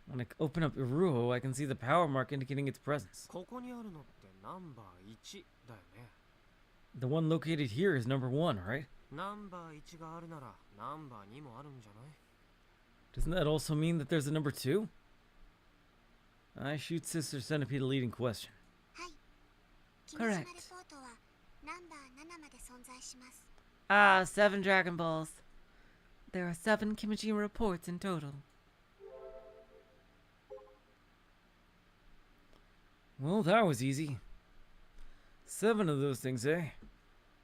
B: When I open up Iruho, I can see the power mark indicating its presence.
G: ここにあるのってナンバー1だよね。
B: The one located here is number 1, right?
G: ナンバー1があるならナンバー2もあるんじゃない？
B: Doesn't that also mean that there's a number 2? I shoot Sister Centipede a leading question.
D: はい。君島レ
A: Correct.
D: ポートはナンバー7まで存在します。
A: Ah, 7 Dragon Balls. There are 7 Kimijima reports in total.
B: Well, that was easy. 7 of those things, eh?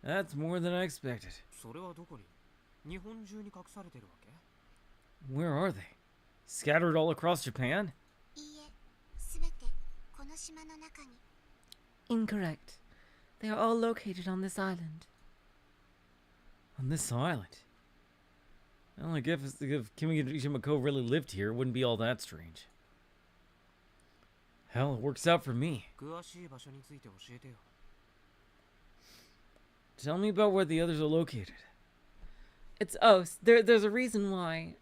B: That's more than I expected.
G: それはどこに？日本中に隠されてるわけ？
B: Where are they? Scattered all across Japan?
D: いいえ、すべてこの島の中に。
A: Incorrect. They are all located on this island.
B: On this island? Well, I guess if Kimijima really lived here, it wouldn't be all that strange. Hell, it works out for me.
G: 詳しい場所について教えてよ。
B: Tell me about where the others are located.
A: There's a reason why.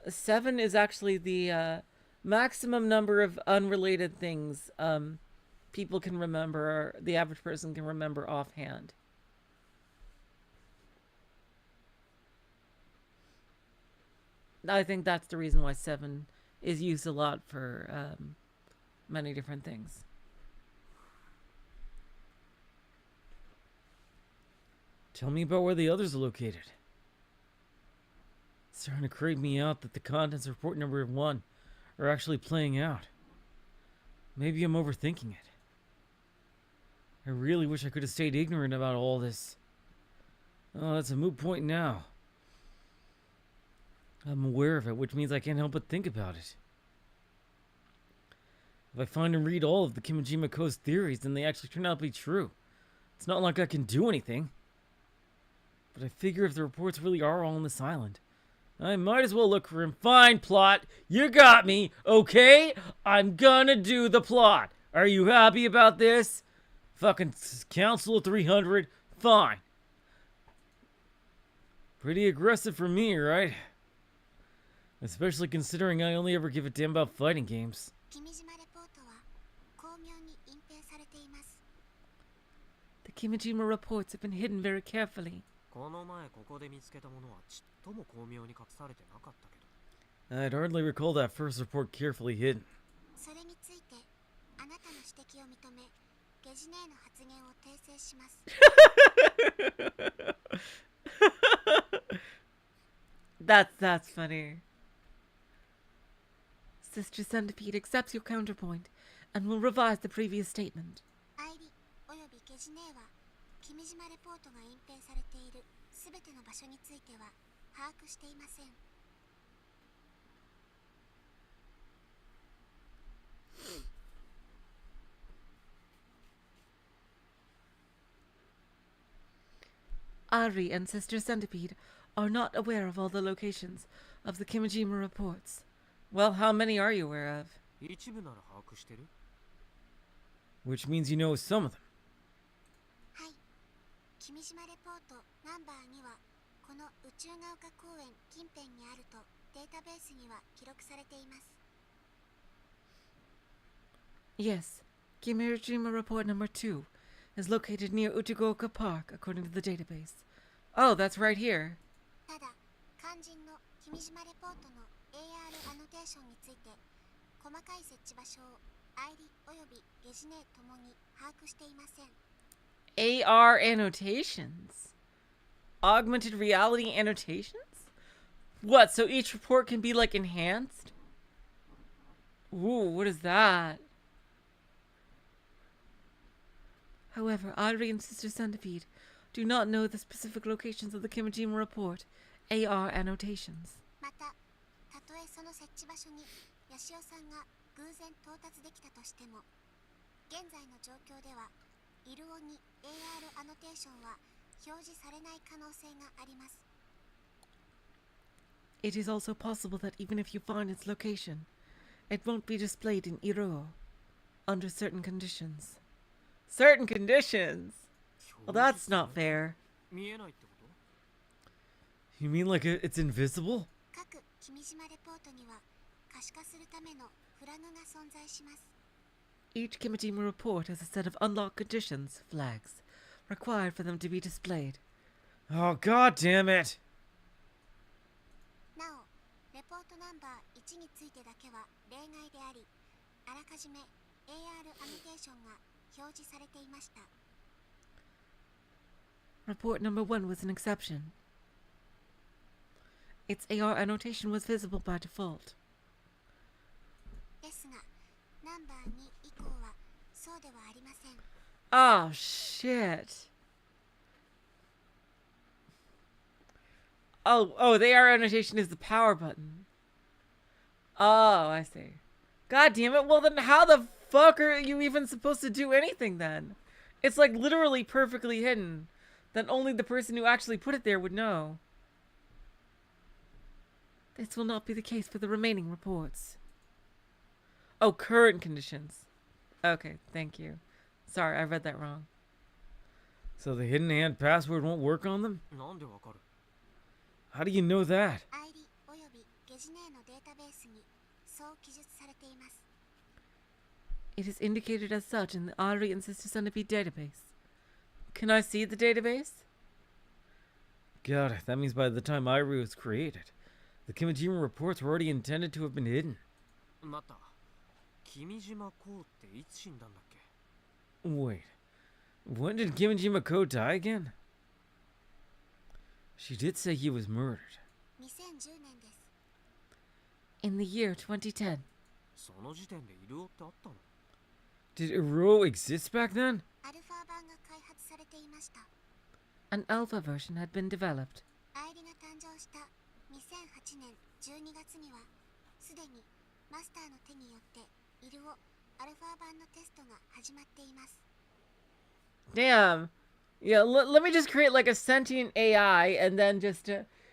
A: 7 is actually the maximum number of unrelated things people can remember, or the average person can remember offhand. I think that's the reason why 7 is used a lot for many different things.
B: Tell me about where the others are located. It's starting to creep me out that the contents of report number 1 are actually playing out. Maybe I'm overthinking it. I really wish I could have stayed ignorant about all this. Oh, that's a moot point now. I'm aware of it, which means I can't help but think about it. If I find and read all of the Kimijima Co's theories, then they actually turn out to be true. It's not like I can do anything. But I figure if the reports really are all on this island, I might as well look for him. Fine, plot. You got me, okay? I'm gonna do the plot. Are you happy about this? Fucking Council of 300? Fine. Pretty aggressive for me, right? Especially considering I only ever give a damn about fighting games.
D: 君島レポートは巧妙に隠蔽されています。
E: The Kimijima reports have been hidden very carefully.
G: この前ここで見つけたものはちっとも巧妙に隠されてなかったけど。
B: I'd hardly recall that first report carefully hidden.
D: それについてあなたの指摘を認め、ゲジネーの発言を訂正します。
E: That's funny. Sister Centipede accepts your counterpoint and will revise the previous statement.
D: アイリおよびゲジネーは君島レポートが隠蔽されているすべての場所については把握していません。
E: Ari and Sister Centipede are not aware of all the locations of the Kimijima reports. Well, how many are you aware of?
G: 一部なら把握してる？
B: Which means you know some of them.
D: はい。君島レポートナンバー2はこの宇宙が丘公園近辺にあるとデータベースには記録されています。
E: Yes, Kimijima report number 2 is located near Uchigoka Park according to the database. Oh, that's right here.
D: ただ、肝心の君島レポートの AR アノテーションについて細かい設置場所をアイリおよびゲジネーともに把握していません。
E: AR annotations? Augmented reality annotations? What, so each report can be like enhanced? Ooh, what is that? However, Ari and Sister Centipede do not know the specific locations of the Kimijima report, AR annotations.
D: また、たとえその設置場所にヤシオさんが偶然到達できたとしても、現在の状況ではイルオに AR アノテーションは表示されない可能性があります。
E: It is also possible that even if you find its location, it won't be displayed in Iruo under certain conditions. Certain conditions? Well, that's not fair.
G: 見えないってこと？
B: You mean like it's invisible?
D: 各君島レポートには可視化するためのフラグが存在します。
E: Each Kimijima report has a set of unlocked conditions, flags, required for them to be displayed.
B: Oh, god damn it!
D: なお、レポートナンバー1についてだけは例外であり、あらかじめ AR アノテーションが表示されていました。
E: Report number 1 was an exception. Its AR annotation was visible by default.
D: ですが、ナンバー2以降はそうではありません。
E: Oh, shit. Oh, the AR annotation is the power button. Oh, I see. God damn it. Well, then how the fuck are you even supposed to do anything then? It's like literally perfectly hidden. That only the person who actually put it there would know. This will not be the case for the remaining reports. Oh, current conditions. Okay, thank you. Sorry, I read that wrong.
B: So the hidden hand password won't work on them?
G: なんでわかる？
B: How do you know that?
D: アイリおよびゲジネーのデータベースにそう記述されています。
E: It is indicated as such in the Ari and Sister Centipede database. Can I see the database?
B: God, that means by the time Iru was created, the Kimijima reports were already intended to have been hidden.
G: 待った。君島こうっていつ死んだんだっけ？
B: Wait, when did Kimijima Ko die again? She did say he was murdered.
D: 2010年です。
E: In the year 2010.
G: その時点でイルオってあったの？
B: Did Iruo exist back then?
D: アルファ版が開発されていました。
E: An alpha version had been developed.
D: アイリが誕生した2008年12月にはすでにマスターの手によってイルオアルファ版のテストが始まっています。
E: Damn. Yeah, let me just create like a sentient AI and then just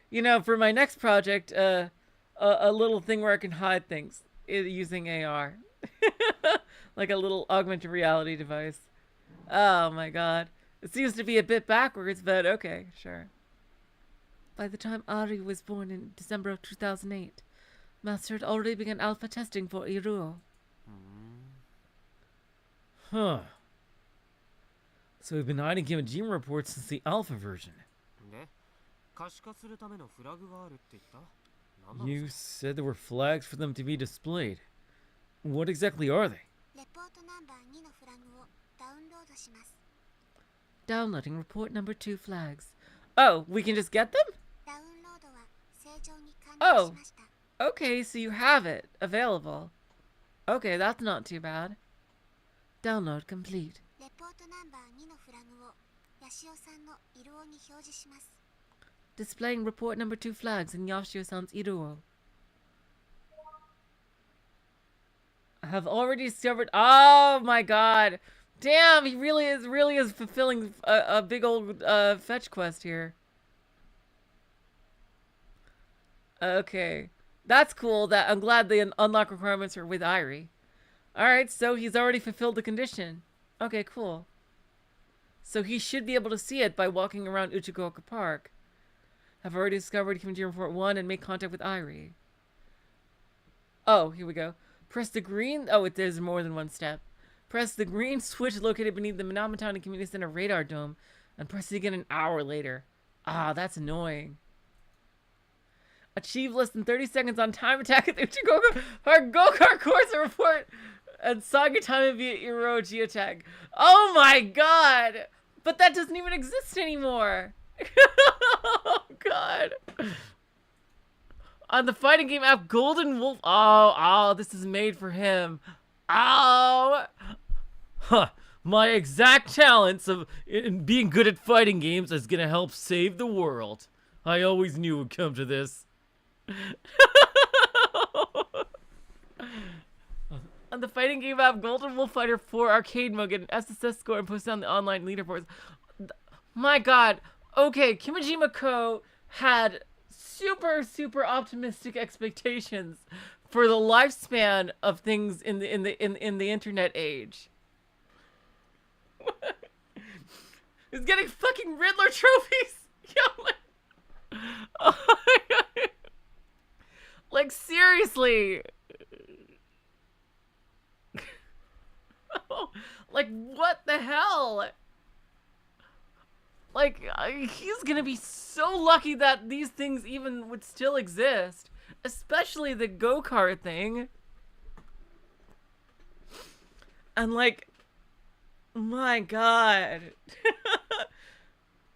B: you know, for my next project, a little thing where I can hide things using AR. Like a little augmented reality device. Oh my god. It seems to be a bit backwards, but okay, sure. By the time Ari was born in December of 2008, Master had already begun alpha testing for Iruo. Huh. So we've been hiding Kimijima reports since the alpha version.
G: で、可視化するためのフラグがあるって言った？なんなの？
B: You said there were flags for them to be displayed. What exactly are they?
D: レポートナンバー2のフラグをダウンロードします。
B: Downloading report number 2 flags. Oh, we can just get them?
D: ダウンロードは正常に完了しました。
B: Okay, so you have it available. Okay, that's not too bad. Download complete.
D: レポートナンバー2のフラグをヤシオさんのイルオに表示します。
B: Displaying report number 2 flags in Yashio-san's Iruo. I have already discovered. Oh my god. Damn, he really is fulfilling a big old fetch quest here. Okay. That's cool. I'm glad the unlock requirements are with Irie. Alright, so he's already fulfilled the condition. Okay, cool. So he should be able to see it by walking around Uchigoka Park. Have already discovered Kimijima Report 1 and make contact with Irie. Oh, here we go. Press the green... Oh, there's more than one step. Press the green switch located beneath the Minamitani Community Center radar dome and press it again an hour later. Ah, that's annoying. Achieve less than 30 seconds on time attack at the Uchigoka Park go-kart course report and Saga time via Iro geotag. Oh my god! But that doesn't even exist anymore! Oh god. On the fighting game app Golden Wolf. Oh, this is made for him. Oh! Huh. My exact talents in being good at fighting games is gonna help save the world. I always knew it would come to this. On the fighting game app Golden Wolf Fighter 4 arcade mode, get an SSS score and post it on the online leaderboards. My god. Okay, Kimijima Co. had super optimistic expectations for the lifespan of things in the internet age. He's getting fucking Riddler trophies. Yeah, like seriously. Like what the hell? Like he's gonna be so lucky that these things even would still exist, especially the go-kart thing. And like, my god.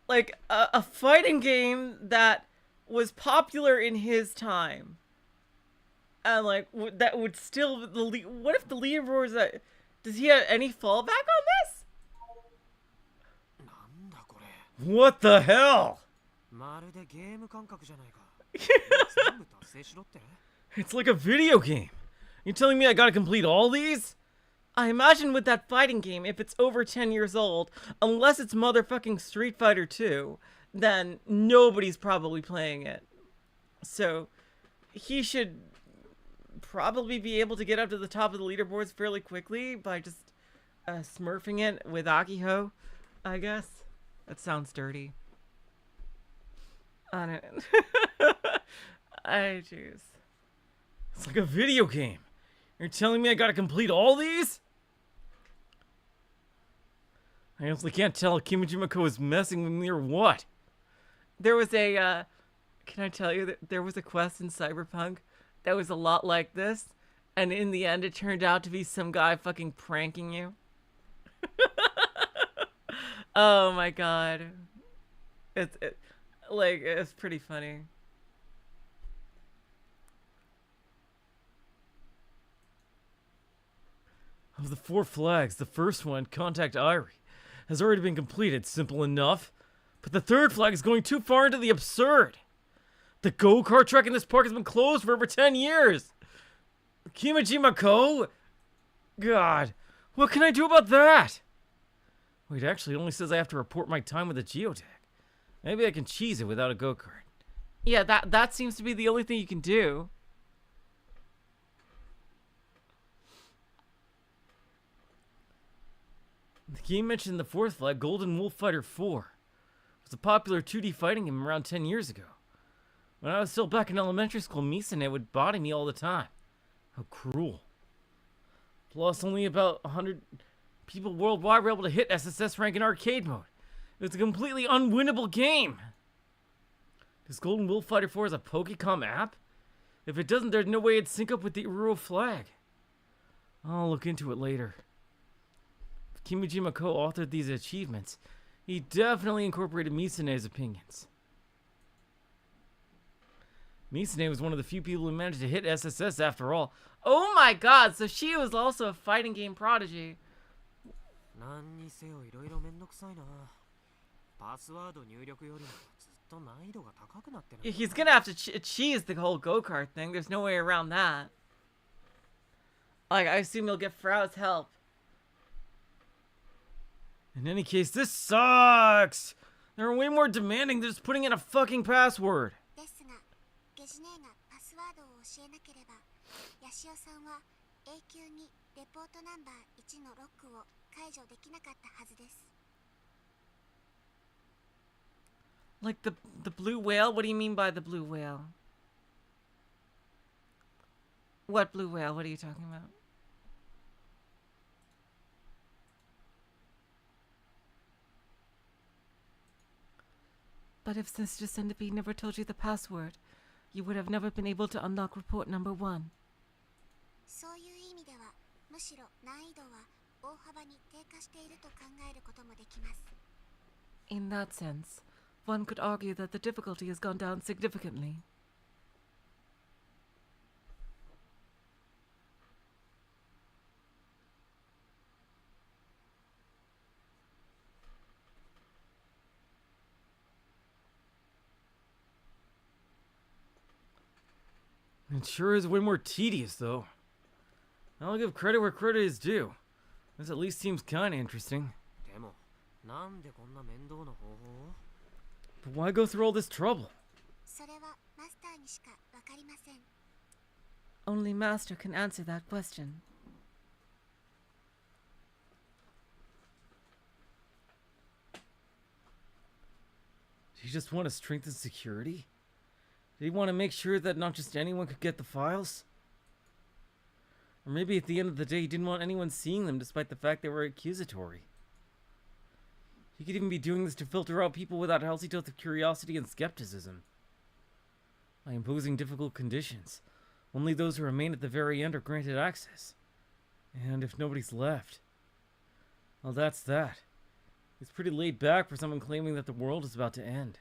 B: Like a fighting game that was popular in his time. And like that would still what if the leaderboards that does he have any fallback on this? What the hell? It's like a video game. You're telling me I gotta complete all these? I imagine with that fighting game, if it's over 10 years old, unless it's motherfucking Street Fighter 2, then nobody's probably playing it. So, he should probably be able to get up to the top of the leaderboards fairly quickly by just smurfing it with Akiho, I guess. That sounds dirty. I don't... jeez. It's like a video game. You're telling me I gotta complete all these? I honestly can't tell if Kimijima Co is messing with me or what. There was a, can I tell you that there was a quest in Cyberpunk that was a lot like this, and in the end it turned out to be some guy fucking pranking you. Oh my god. It's pretty funny. Of the 4 flags, the first one, Contact Irie, has already been completed. Simple enough. But the 3rd flag is going too far into the absurd. The go-kart track in this park has been closed for over 10 years. Kimijima Co? God, what can I do about that? Wait, actually, it only says I have to report my time with a geotag. Maybe I can cheese it without a go-kart.
A: Yeah, that seems to be the only thing you can do.
B: The game mentioned the fourth flag, Golden Wolf Fighter 4. It was a popular 2D fighting game around 10 years ago. When I was still back in elementary school, Misane would body me all the time. How cruel. Plus, only about 100 people worldwide were able to hit SSS rank in arcade mode. It was a completely unwinnable game. Does Golden Wolf Fighter 4 is a Pokecom app? If it doesn't, there's no way it'd sync up with the Uro flag. I'll look into it later. If Kimijima co-authored these achievements, he definitely incorporated Misane's opinions. Misane was one of the few people who managed to hit SSS after all.
A: Oh my god, so she was also a fighting game prodigy.
G: 何にせよいろいろめんどくさいな。パスワード入力よりもずっと難易度が高くなってる。
A: He's gonna have to cheese the whole go-kart thing. There's no way around that. Like, I assume he'll get Frau's help.
B: In any case, this sucks! They're way more demanding than just putting in a fucking password.
D: ですが、ゲジネーがパスワードを教えなければ、ヤシオさんは永久にレポートナンバー1のロックを解除できなかったはずです。
A: Like the blue whale? What do you mean by the blue whale? What blue whale? What are you talking about? But if Sister Centipede never told you the password, you would have never been able to unlock report number 1.
D: そういう意味では、むしろ難易度は大幅に低下していると考えることもできます。
A: In that sense, one could argue that the difficulty has gone down significantly.
B: It sure is way more tedious, though. I'll give credit where credit is due. This at least seems kinda interesting.
G: でも、なんでこんな面倒な方法？
B: But why go through all this trouble?
D: それはマスターにしかわかりません。
A: Only Master can answer that question.
B: Did he just want to strengthen security? Did he want to make sure that not just anyone could get the files? Or maybe at the end of the day he didn't want anyone seeing them despite the fact they were accusatory. He could even be doing this to filter out people without a healthy dose of curiosity and skepticism. By imposing difficult conditions, only those who remain at the very end are granted access. And if nobody's left, well, that's that. It's pretty laid back for someone claiming that the world is about to end.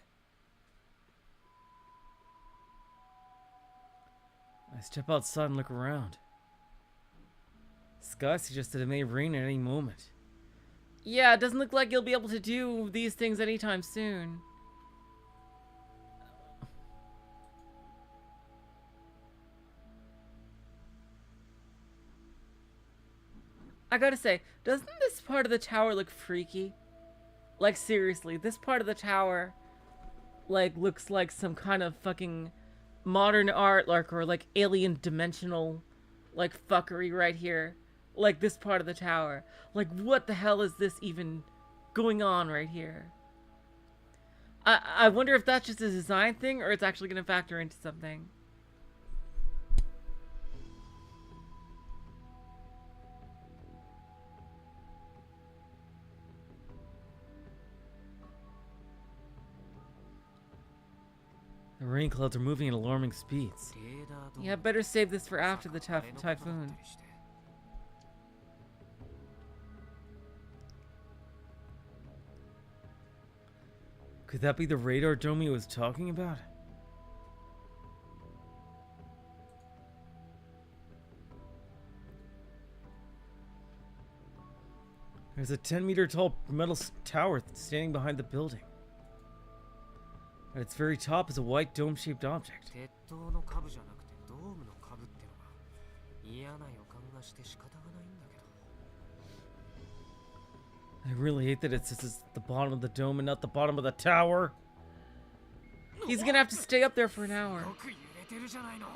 B: I step outside and look around. Sky suggested it may rain at any moment.
A: Yeah, it doesn't look like you'll be able to do these things anytime soon. I gotta say, doesn't this part of the tower look freaky? Like, seriously, this part of the tower, like, looks like some kind of fucking modern art, like, or like alien dimensional, like, fuckery right here. Like, this part of the tower. Like, what the hell is this even going on right here? I wonder if that's just a design thing, or it's actually gonna factor into something.
B: The rain clouds are moving at alarming speeds.
A: Yeah, better save this for after the typhoon.
B: Could that be the radar dome he was talking about? There's a 10-meter tall metal tower standing behind the building. At its very top is a white dome-shaped object.
G: 鉄塔の下部じゃなくてドームの下部ってのが嫌な予感がして仕方がないんだけど。
B: I really hate that it sits at the bottom of the dome and not the bottom of the tower.
A: He's gonna have to stay up there for an hour.
G: よく揺れてるじゃないの。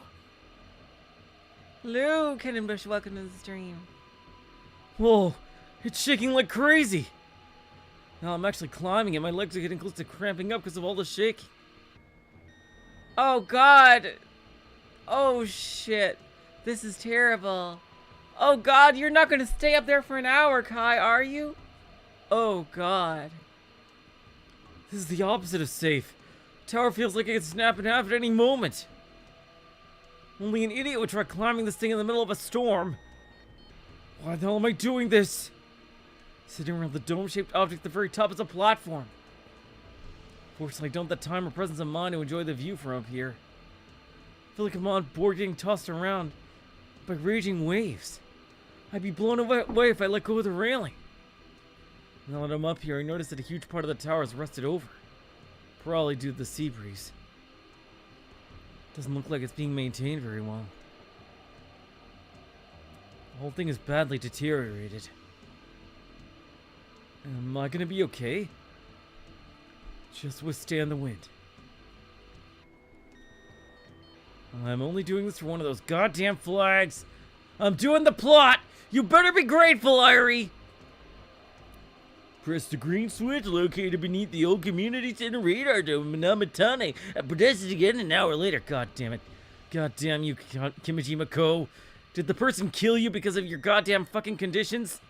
A: Hello, Bush, welcome to the stream.
B: Whoa, it's shaking like crazy. Now I'm actually climbing and my legs are getting close to cramping up because of all the shaking.
A: Oh god. Oh shit. This is terrible. Oh god, you're not gonna stay up there for an hour, Kai, are you? Oh god.
B: This is the opposite of safe. Tower feels like it could snap in half at any moment. Only an idiot would try climbing this thing in the middle of a storm. Why the hell am I doing this? Sitting around the dome-shaped object at the very top is a platform. Fortunately, I don't have the time or presence of mind to enjoy the view from up here. I feel like I'm on board getting tossed around by raging waves. I'd be blown away if I let go of the railing. Now that I'm up here, I notice that a huge part of the tower is rusted over. Probably due to the sea breeze. Doesn't look like it's being maintained very well. The whole thing is badly deteriorated. Am I gonna be okay? Just withstand the wind. I'm only doing this for one of those goddamn flags. I'm doing the plot! You better be grateful, Irie! Press the green switch located beneath the old community center radar dome in Namatane and press it again an hour later. God damn it. God damn you, Kimijima Ko. Did the person kill you because of your goddamn fucking conditions?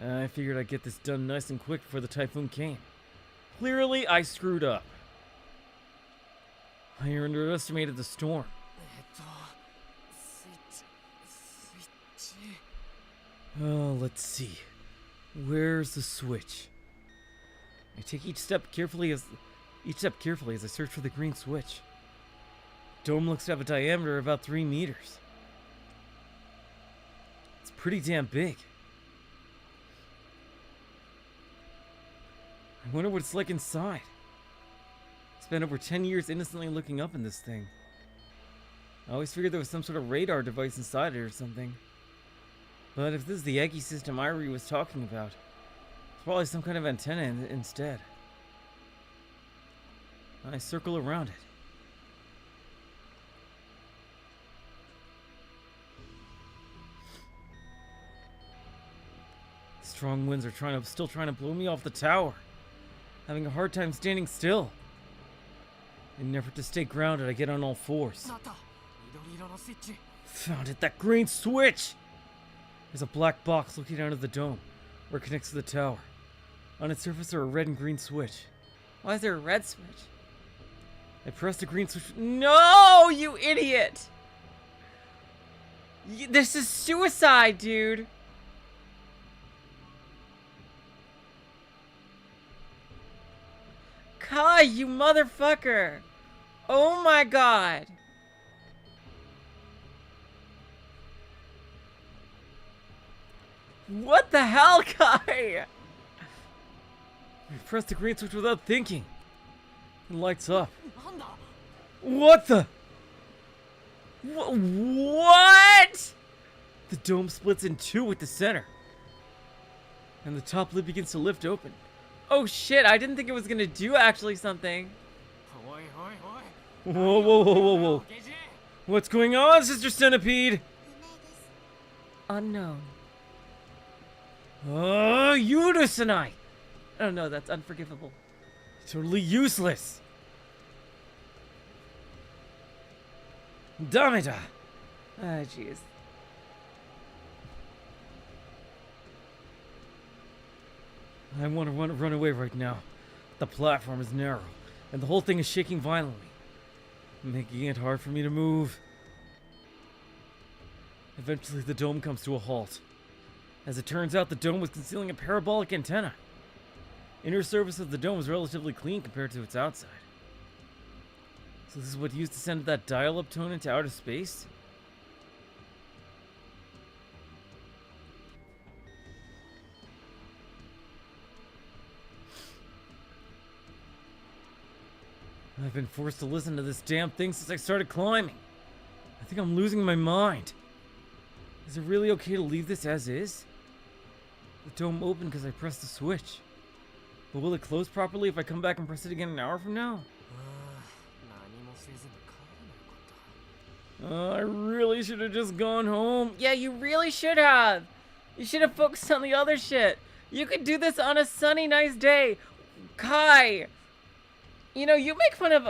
B: I figured I'd get this done nice and quick before the typhoon came. Clearly, I screwed up. I underestimated the storm.
G: スイッチ。
B: Oh, let's see. Where's the switch? I take each step carefully as I search for the green switch. Dome looks to have a diameter of about 3 meters. It's pretty damn big. I wonder what it's like inside. I spent over 10 years innocently looking up in this thing. I always figured there was some sort of radar device inside it or something. But if this is the Eggy system Irie was talking about, it's probably some kind of antenna instead. I circle around it. Strong winds are still trying to blow me off the tower. Having a hard time standing still. In an effort to stay grounded, I get on all fours.
G: あった。緑色のスイッチ。
B: Found it, that green switch! There's a black box located under the dome, where it connects to the tower. On its surface are a red and green switch.
A: Why is there a red switch?
B: I press the green switch.
A: No, you idiot! This is suicide, dude. Kai, you motherfucker. Oh my god. What the hell, Kai?
B: I press the green switch without thinking. It lights up.
G: なんだ。
B: What the?
A: What?
B: The dome splits in two at the center. And the top lid begins to lift open.
A: Oh shit, I didn't think it was gonna do actually something.
G: おいおいおい。
B: Whoa, whoa, whoa, whoa, whoa.
G: ゲジ。
B: What's going on, Sister Centipede?
A: Unknown.
B: Oh, Yurusanai!
A: Oh no, that's unforgivable.
B: Totally useless. Dameda.
A: Ah, jeez.
B: I want to run away right now. The platform is narrow, and the whole thing is shaking violently, making it hard for me to move. Eventually, the dome comes to a halt. As it turns out, the dome was concealing a parabolic antenna. Inner surface of the dome is relatively clean compared to its outside. So this is what used to send that dial-up tone into outer space? I've been forced to listen to this damn thing since I started climbing. I think I'm losing my mind. Is it really okay to leave this as is? The dome opened because I pressed the switch. But will it close properly if I come back and press it again an hour from now? I really should have just gone home.
A: Yeah, you really should have. You should have focused on the other shit. You could do this on a sunny, nice day. Kai, you know, you make fun of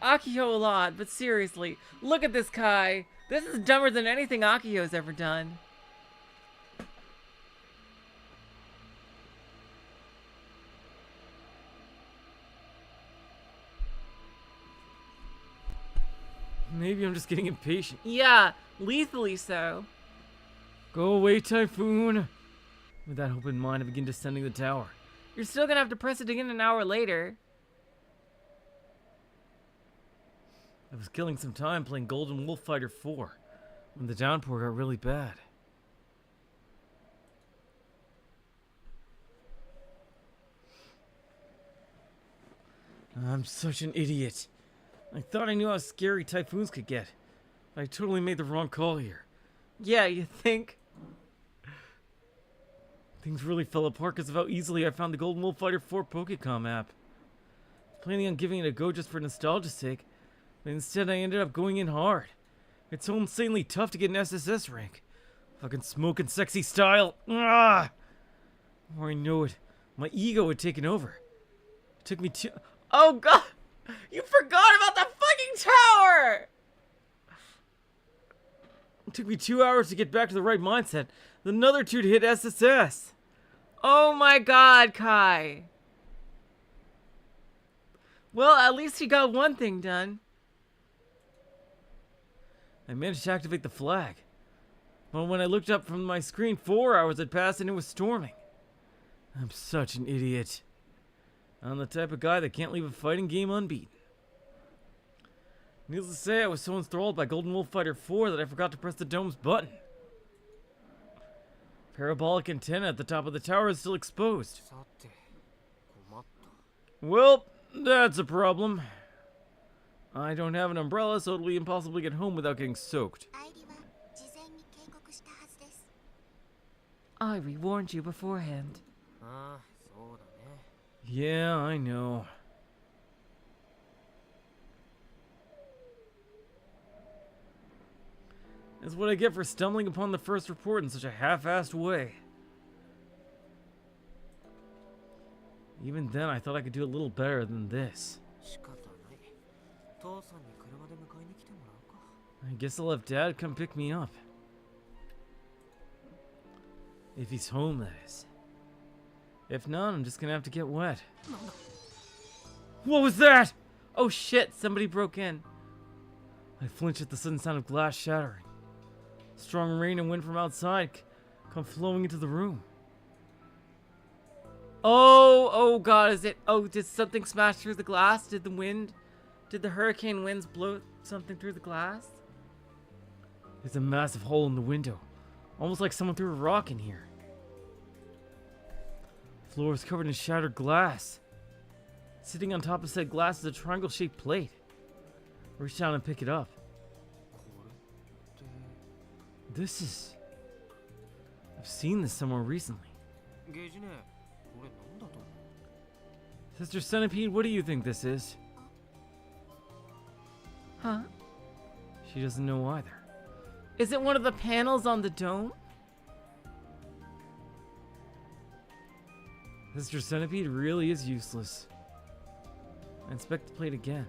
A: Akiho a lot, but seriously, look at this Kai. This is dumber than anything Akiho's ever done.
B: Maybe I'm just getting impatient.
A: Yeah, lethally so.
B: Go away, Typhoon. With that hope in mind, I begin descending the tower.
A: You're still gonna have to press it again an hour later.
B: I was killing some time playing Golden Wolf Fighter 4 when the downpour got really bad. I'm such an idiot. I thought I knew how scary typhoons could get. I totally made the wrong call here.
A: Yeah, you think?
B: Things really fell apart because of how easily I found the Golden Wolf Fighter 4 Pokecom app. I was planning on giving it a go just for nostalgia's sake, but instead I ended up going in hard. It's so insanely tough to get an SSS rank. Fucking smoking sexy style. Ah! Before I know it, my ego had taken over. It took me to...
A: Oh god! You forgot about the fucking tower!
B: It took me 2 hours to get back to the right mindset, then another 2 to hit SSS.
A: Oh my god, Kai. Well, at least you got one thing done.
B: I managed to activate the flag. But when I looked up from my screen, 4 hours had passed and it was storming. I'm such an idiot. I'm the type of guy that can't leave a fighting game unbeaten. Needless to say, I was so enthralled by Golden Wolf Fighter 4 that I forgot to press the dome's button. Parabolic antenna at the top of the tower is still exposed. Well, that's a problem. I don't have an umbrella, so it'll be impossible to get home without getting soaked.
A: I warned you beforehand.
B: Yeah, I know. That's what I get for stumbling upon the first report in such a half-assed way. Even then, I thought I could do a little better than this. I guess I'll have Dad come pick me up. If he's home, that is. If not, I'm just gonna have to get wet. What was that?
A: Oh shit, somebody broke in.
B: I flinched at the sudden sound of glass shattering. Strong rain and wind from outside come flowing into the room.
A: Oh god, is it? Oh, did something smash through the glass? Did the hurricane winds blow something through the glass?
B: There's a massive hole in the window. Almost like someone threw a rock in here. The floor is covered in shattered glass. Sitting on top of said glass is a triangle-shaped plate. I reach down and pick it up. This is... I've seen this somewhere recently. Sister Centipede, what do you think this is?
A: Huh?
B: She doesn't know either.
A: Is it one of the panels on the dome?
B: Sister Centipede really is useless. I inspect the plate again.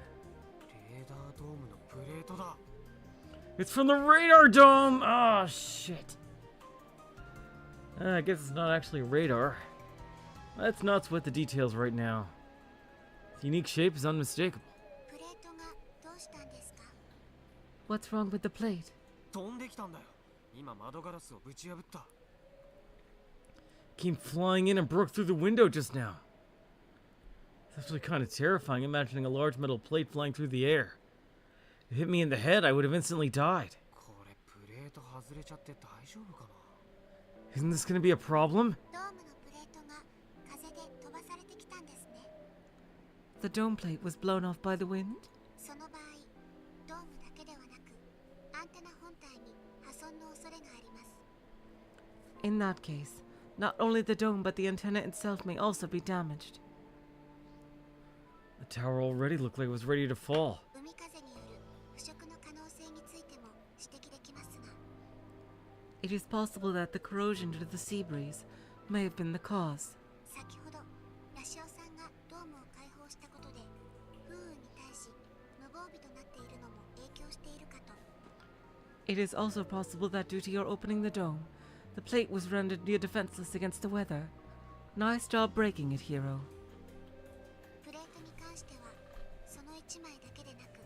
B: It's from the radar dome! Oh, shit. I guess it's not actually a radar. Let's not sweat the details right now. The unique shape is unmistakable.
A: What's wrong with the plate?
B: Came flying in and broke through the window just now. It's actually kind of terrifying imagining a large metal plate flying through the air. If it hit me in the head, I would have instantly died. Isn't this going to be a problem?
A: The dome plate was blown off by the wind? In that case, not only the dome but the antenna itself may also be damaged.
B: The tower already looked like it was ready to fall.
E: It is possible that the corrosion due to the sea breeze may have been the cause.
D: 先ほどラシオさんがドームを開放したことで風雨に対し無防備となっているのも影響しているかと。
E: It is also possible that due to your opening the dome, the plate was rendered near defenseless against the weather. Nice job breaking it, hero.
D: プレートに関してはその1枚だけでなく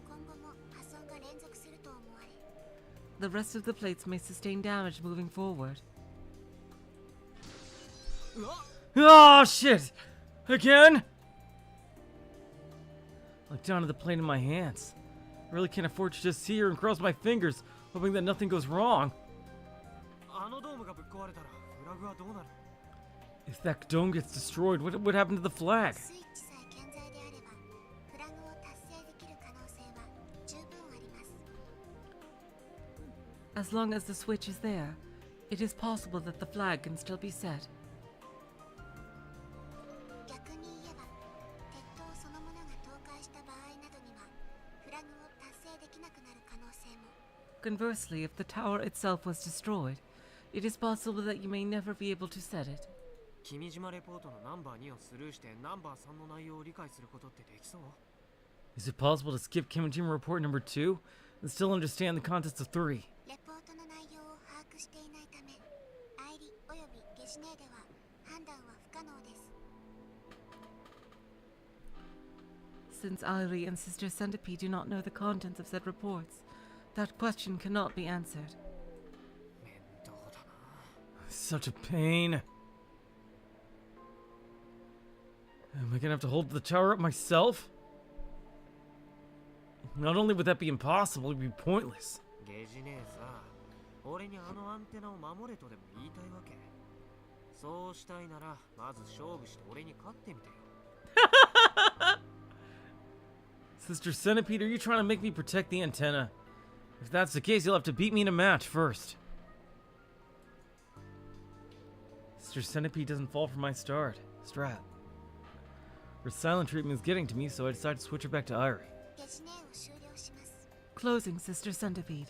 D: 今後も破損が連続すると思われ
E: The rest of the plates may sustain damage moving forward.
B: Oh, shit! Again? Look down at the plate in my hands. I really can't afford to just sit here and cross my fingers, hoping that nothing goes wrong.
G: あのドームがぶっ壊れたらフラグはどうなる？
B: If that dome gets destroyed, what would happen to the flag?
D: スイッチさえ健在であればフラグを達成できる可能性は十分あります。
E: As long as the switch is there, it is possible that the flag can still be set.
D: 逆に言えば鉄塔そのものが倒壊した場合などにはフラグを達成できなくなる可能性も。
E: Conversely, if the tower itself was destroyed, it is possible that you may never be able to set it.
G: 君島レポートのナンバー2をスルーしてナンバー3の内容を理解することってできそう？
B: Is it possible to skip Kimijima report number 2 and still understand the contents of 3?
D: レポートの内容を把握していないため、アイリおよびゲシネーでは判断は不可能です。
E: Since Irie and Sister Centipede do not know the contents of said reports, that question cannot be answered.
G: 面倒だな。
B: Such a pain. Am I gonna have to hold the tower up myself? Not only would that be impossible, it would be pointless.
G: ゲジネーさ、俺にあのアンテナを守れとでも言いたいわけ？そうしたいならまず勝負して俺に勝ってみてよ。
B: Sister Centipede, are you trying to make me protect the antenna? If that's the case, you'll have to beat me in a match first. Sister Centipede doesn't fall for my strat. Her silent treatment is getting to me, so I decided to switch her back to Irie.
D: ゲシネーを終了します。
E: Closing Sister Centipede.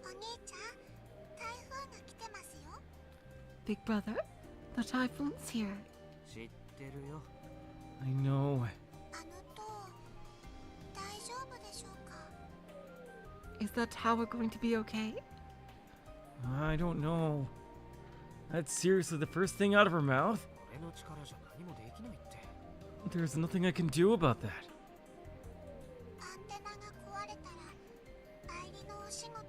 D: お兄ちゃん、台風が来てますよ。
E: Big brother, the typhoon's here.
G: 知ってるよ。
B: I know.
D: あの塔、大丈夫でしょうか？
E: Is that tower going to be okay?
B: I don't know. That's seriously the first thing out of her mouth?
G: 俺の力じゃ何もできないって。
B: There's nothing I can do about that.
D: アンテナが壊れたら、アイリのお仕事、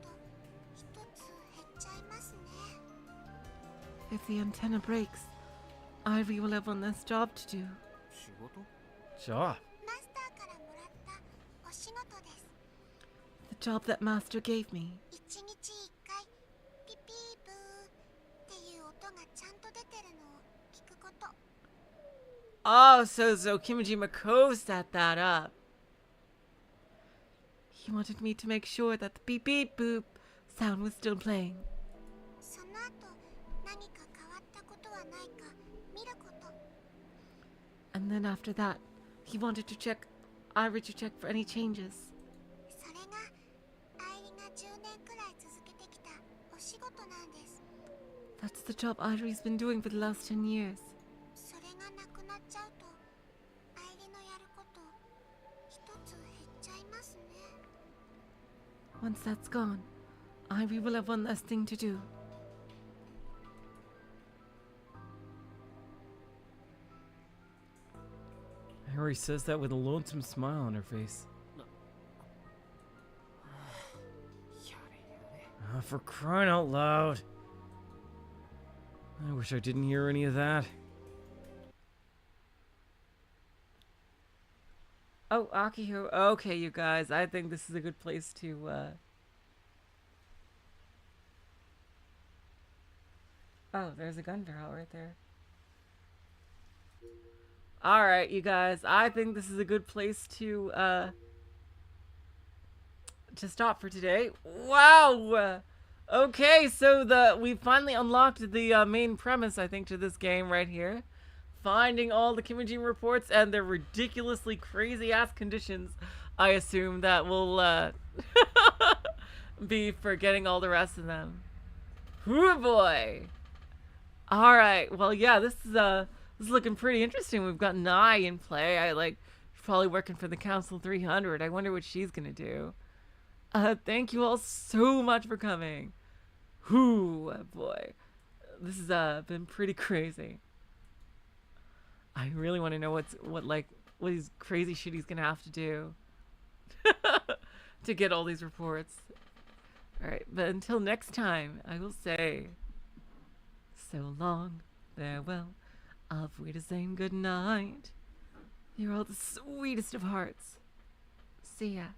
D: 一つ減っちゃいますね。
E: If the antenna breaks, Irie will have one less job to do.
G: 仕事？
B: Job.
D: マスターからもらったお仕事です。
E: The job that Master gave me.
D: 一日一回、ピピーブーっていう音がちゃんと出てるのを聞くこと。
A: Oh, so Kimijima Ko set that up.
E: He wanted me to make sure that the beep beep boop sound was still playing.
D: その後、何か変わったことはないか見ること。
E: And then after that, he wanted to check Irie to check for any changes.
D: それが、アイリが10年くらい続けてきたお仕事なんです。
E: That's the job Irie's been doing for the last 10 years.
D: それがなくなっちゃうと、アイリのやること一つ減っちゃいますね。
E: Once that's gone, Irie will have one less thing to do.
B: Harry says that with a lonesome smile on her face.
G: やれやれ。
B: For crying out loud. I wish I didn't hear any of that.
A: Oh, Akiho. Okay, you guys. I think this is a good place to, Oh, there's a gun barrel right there. Alright, you guys. I think this is a good place to stop for today. Wow! Okay, so we finally unlocked the main premise, I think, to this game right here. finding all the Kimijima reports and their ridiculously crazy ass conditions, I assume that will be for getting all the rest of them. Hoo boy! Alright, well yeah, this is looking pretty interesting. We've got Nai in play. She's probably working for the Council 300. I wonder what she's gonna do. Thank you all so much for coming. Hoo boy. This has been pretty crazy. I really want to know what his crazy shit he's gonna have to do to get all these reports. Alright, but until next time, I will say so long, farewell, auf Wiedersehen, good night. You're all the sweetest of hearts. See ya.